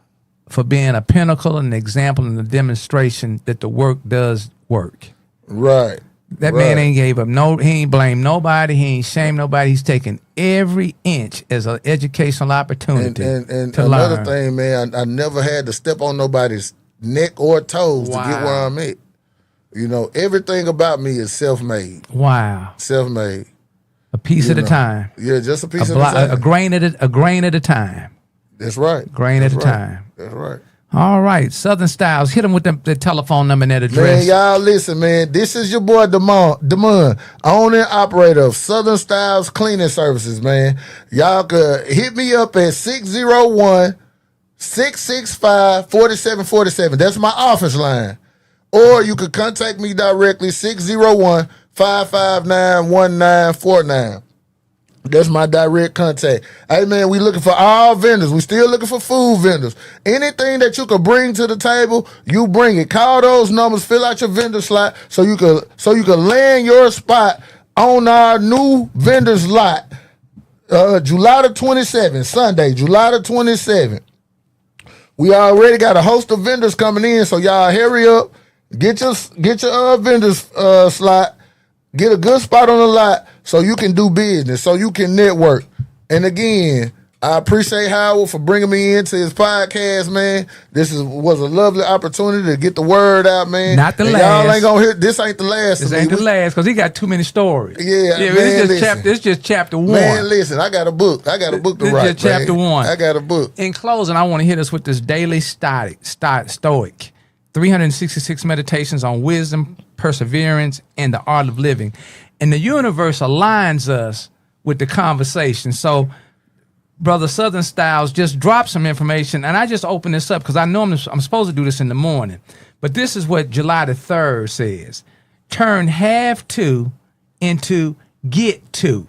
for being a pinnacle and an example and a demonstration that the work does work. Right. That man ain't gave up. He ain't blamed nobody. He ain't shamed nobody. He's taken every inch as an educational opportunity and to another learn. thing, man, I never had to step on nobody's neck or toes to get where I'm at. Everything about me is self-made. Wow. Self-made. A piece at a time. Yeah, just a piece at a time. A grain at a time. That's right. Grain at a time. That's right. All right, Southern Styles, hit them with the telephone number and that address. Man, y'all listen, man. This is your boy DEMOND, owner and operator of Southern Styles Cleaning Services, man. Y'all could hit me up at 601-665-4747. That's my office line. Or you could contact me directly, 601-559-1949. That's my direct contact. Hey, man, we looking for all vendors. We still looking for food vendors. Anything that you could bring to the table, you bring it. Call those numbers, fill out your vendor slot so you could land your spot on our new vendors lot. July the 27th, Sunday, July the 27th. We already got a host of vendors coming in, so y'all hurry up. Get your vendors slot. Get a good spot on the lot so you can do business, so you can network. And again, I appreciate Howard for bringing me into his podcast, man. This was a lovely opportunity to get the word out, man. Not the last. Y'all ain't gonna hear. This ain't the last. This ain't the last, because he got too many stories. Yeah, man, it's just chapter 1. Man, listen, I got a book. I got a book to write. This is just chapter 1. I got a book. In closing, I want to hit us with this daily stoic. 366 meditations on wisdom, perseverance, and the art of living. And the universe aligns us with the conversation. So, Brother Southern Styles just dropped some information, and I just opened this up because I know I'm supposed to do this in the morning. But this is what July the 3rd says. Turn have to into get to.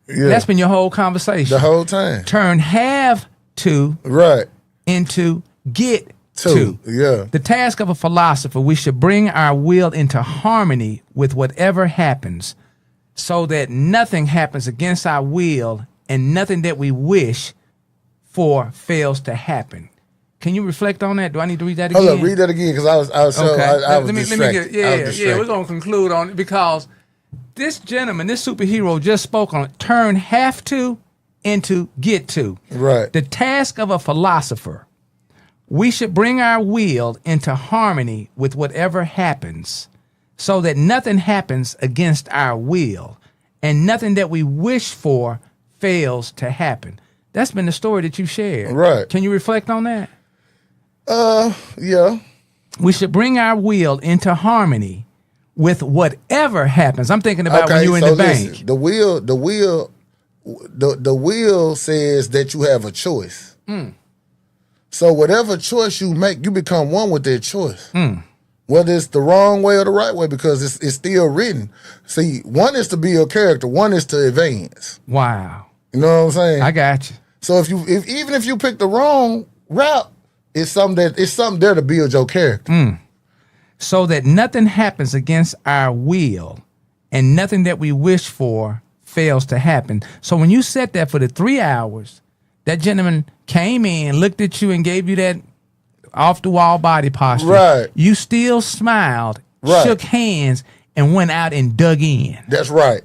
Yeah. That's been your whole conversation. The whole time. Turn have to into get to. Yeah. The task of a philosopher, we should bring our will into harmony with whatever happens, so that nothing happens against our will and nothing that we wish for fails to happen. Can you reflect on that? Do I need to read that again? Hold up, read that again, because I was distracted. We're going to conclude on it, because this gentleman, this superhero just spoke on it. Turn have to into get to. Right. The task of a philosopher, we should bring our will into harmony with whatever happens, so that nothing happens against our will and nothing that we wish for fails to happen. That's been the story that you shared. Right. Can you reflect on that? Yeah. We should bring our will into harmony with whatever happens. I'm thinking about when you're in the bank. The will says that you have a choice. So whatever choice you make, you become one with that choice. Whether it's the wrong way or the right way, because it's still written. See, one is to be a character, one is to advance. Wow. You know what I'm saying? I got you. So even if you pick the wrong route, it's something there to build your character. So that nothing happens against our will and nothing that we wish for fails to happen. So when you sat there for the 3 hours, that gentleman came in, looked at you, and gave you that off-the-wall body posture. Right. You still smiled, shook hands, and went out and dug in. That's right.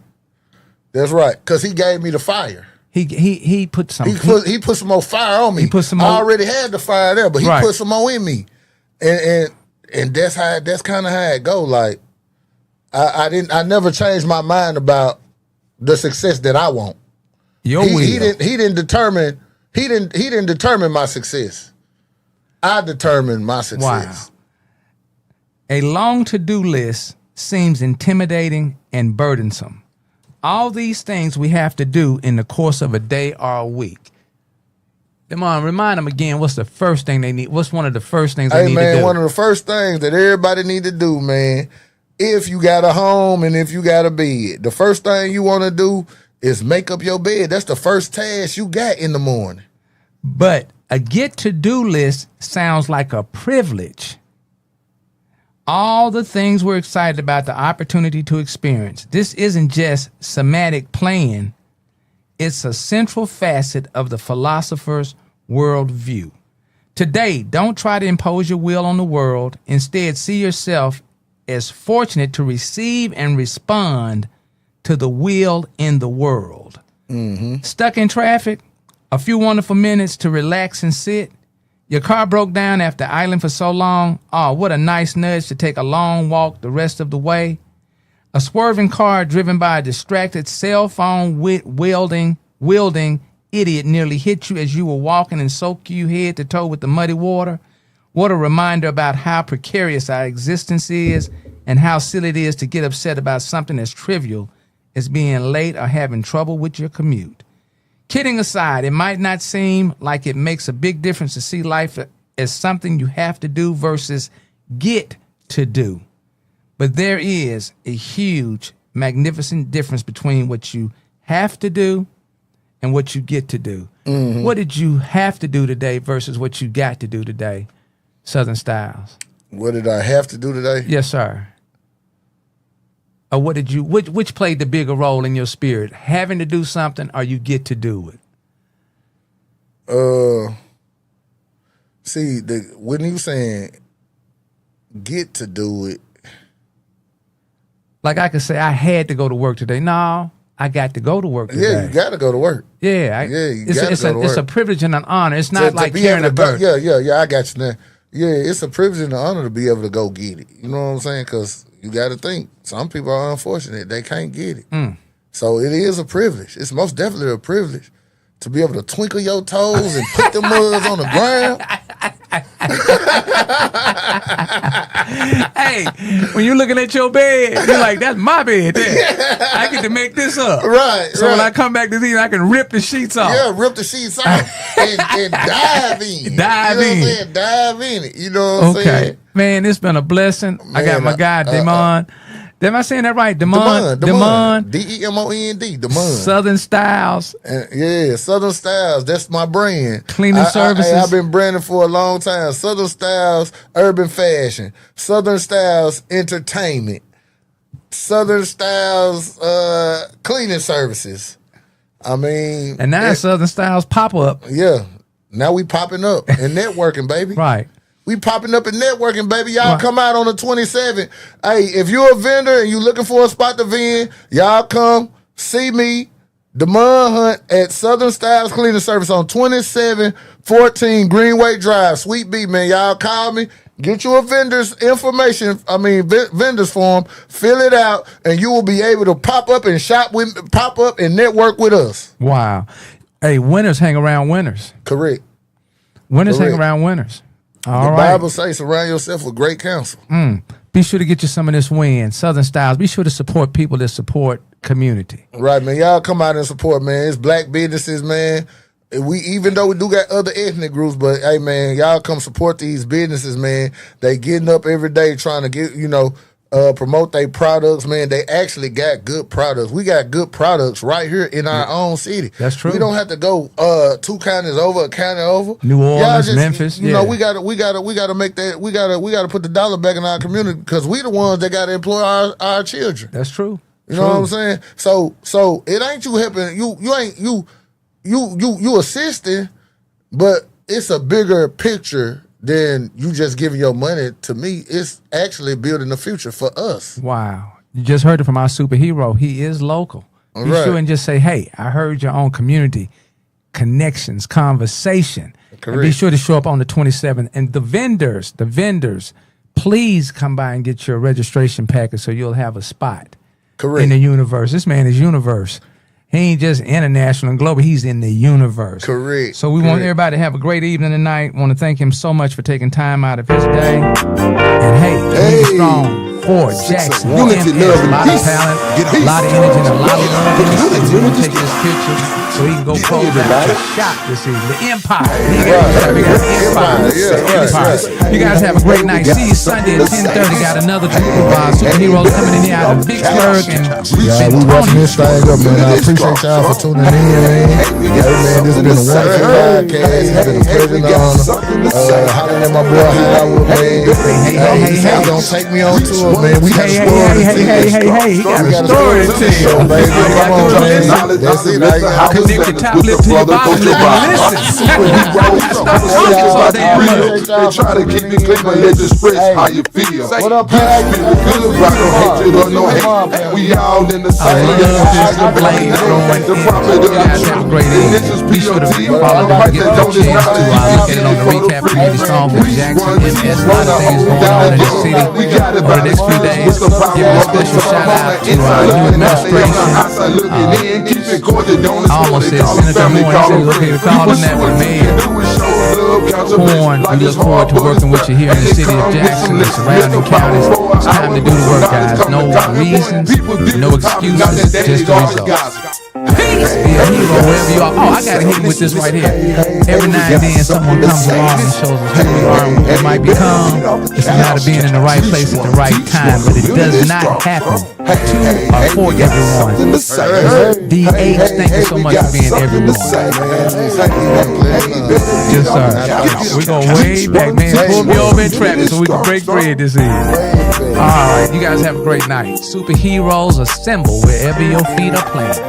That's right. Because he gave me the fire. He put some. He put some more fire on me. He put some more. I already had the fire there, but he put some more in me. And that's kind of how it go. Like I never changed my mind about the success that I want. He didn't determine my success. I determined my success. Wow. A long to-do list seems intimidating and burdensome. All these things we have to do in the course of a day or a week. DEMOND, remind them again, what's the first thing they need? What's one of the first things they need to do? One of the first things that everybody need to do, man, if you got a home and if you got a bed, the first thing you want to do is make up your bed. That's the first task you got in the morning. But a get-to-do list sounds like a privilege. All the things we're excited about, the opportunity to experience. This isn't just semantic playing. It's a central facet of the philosopher's worldview. Today, don't try to impose your will on the world. Instead, see yourself as fortunate to receive and respond to the will in the world. Mm-hmm. Stuck in traffic? A few wonderful minutes to relax and sit? Your car broke down after idling for so long? Oh, what a nice nudge to take a long walk the rest of the way. A swerving car driven by a distracted cell phone wielding idiot nearly hit you as you were walking and soaked you head to toe with the muddy water. What a reminder about how precarious our existence is and how silly it is to get upset about something as trivial as being late or having trouble with your commute. Kidding aside, it might not seem like it makes a big difference to see life as something you have to do versus get to do. But there is a huge, magnificent difference between what you have to do and what you get to do. Mm-hmm. What did you have to do today versus what you got to do today, Southern Styles? What did I have to do today? Yes, sir. Or what did you, which played the bigger role in your spirit? Having to do something or you get to do it? See, when you saying get to do it. Like I could say, I had to go to work today. No, I got to go to work today. Yeah, you got to go to work. Yeah, you got to go to work. It's a privilege and an honor. It's not like carrying a burden. Yeah, I got you now. Yeah, it's a privilege and an honor to be able to go get it. You know what I'm saying? Because you got to think, some people are unfortunate. They can't get it. Mm. So it is a privilege. It's most definitely a privilege to be able to twinkle your toes and put the muds on the ground. Hey, when you're looking at your bed, you're like, that's my bed there. I get to make this up. Right. So when I come back to these, I can rip the sheets off. Yeah, rip the sheets off and dive in. Dive in. Dive in it. You know what I'm saying? Okay. Man, it's been a blessing. I got my guy, DEMOND. Am I saying that right? DEMOND. DEMOND. D-E-M-O-N-D. DEMOND. Southern Styles. Yeah, Southern Styles. That's my brand. Cleaning services. I've been branding for a long time. Southern Styles Urban Fashion. Southern Styles Entertainment. Southern Styles Cleaning Services. I mean. And now Southern Styles Pop-Up. Yeah. Now we popping up and networking, baby. Right. We popping up and networking, baby. Y'all come out on the 27th. Hey, if you're a vendor and you looking for a spot to vend, y'all come see me, DEMOND Hunt, at Southern Styles Cleaning Service on 2714 Greenway Drive. Sweet B, man. Y'all call me. Get you a vendor's information, vendor's form, fill it out, and you will be able to pop up and network with us. Wow. Hey, winners hang around winners. Correct. Winners hang around winners. All the right. Bible says surround yourself with great counsel. Be sure to get you some of this win. Southern Styles. Be sure to support people that support community. Right, man. Y'all come out and support, man. It's black businesses, man. Even though we do got other ethnic groups, but hey, man, y'all come support these businesses, man. They getting up every day trying to get, promote their products, man. They actually got good products. We got good products right here in our own city. That's true. We don't have to go 2 counties over, a county over. New Orleans, Memphis. You know, we gotta make that. We gotta put the dollar back in our community because we the ones that gotta employ our children. That's true. You know what I'm saying? So it ain't you helping you assisting, but it's a bigger picture than you just giving your money to me. It's actually building the future for us. Wow. You just heard it from our superhero. He is local. Be sure and just say, hey, I heard your own community. connections, conversation. Correct. And be sure to show up on the 27th. And the vendors, please come by and get your registration package so you'll have a spot in the universe. This man is universe. He ain't just international and global. He's in the universe. Correct. So we want everybody to have a great evening tonight. Want to thank him so much for taking time out of his day. And hey, strong. For Jackson, Unity, love, a lot and of peace. talent, Get a lot of energy, and a lot of love. Unity, We're gonna take this picture so he can go pose out the shot this evening. The Empire. We got Empire. You guys have a great night. See you Sunday at 10:30. Got another group of superheroes coming in here out of Vicksburg and Yeah, we wrapping this thing up, man. I appreciate y'all for tuning in, man. Hey, man, this has been a wonderful podcast. It's been a pleasure and honor. Hollering at my boy Howard, man. He said he gonna take me on tour, man. We got a story to tell. He got a story to tell. Baby, come on, man. That's it, man. Connect your top lip to your bottom lip and listen. They try to keep me clean, but let you express how you feel. What up, Good Pat? spirit, good rock, no hatred or no hate. We all in the same. I love this blade throwing The in. prophet You guys have a great evening. Be sure to follow them, get the chance to look at it on the recap of Community Strong with Jackson, MS. A lot of things going on in this city over the next few days. Give a special shout out to new administration. I almost said Senator Moore. He said, okay, to call him that, but man, Horn, we look forward to working with you here in the city of Jackson and surrounding counties. It's time to do the work, guys. No reasons, no excuses, just the results. Peace. Be a hero wherever you are. Oh, I gotta hit you with this right here. Every now and then someone comes along and shows us who we are and what we might become. It's a matter of being in the right place at the right time, but it does not happen to or for everyone. DH, thank you so much for being everyone. Yes, sir. We go way back, man. Pull me over in traffic so we can break bread this evening. All right, you guys have a great night. Superheroes assemble wherever your feet are planted.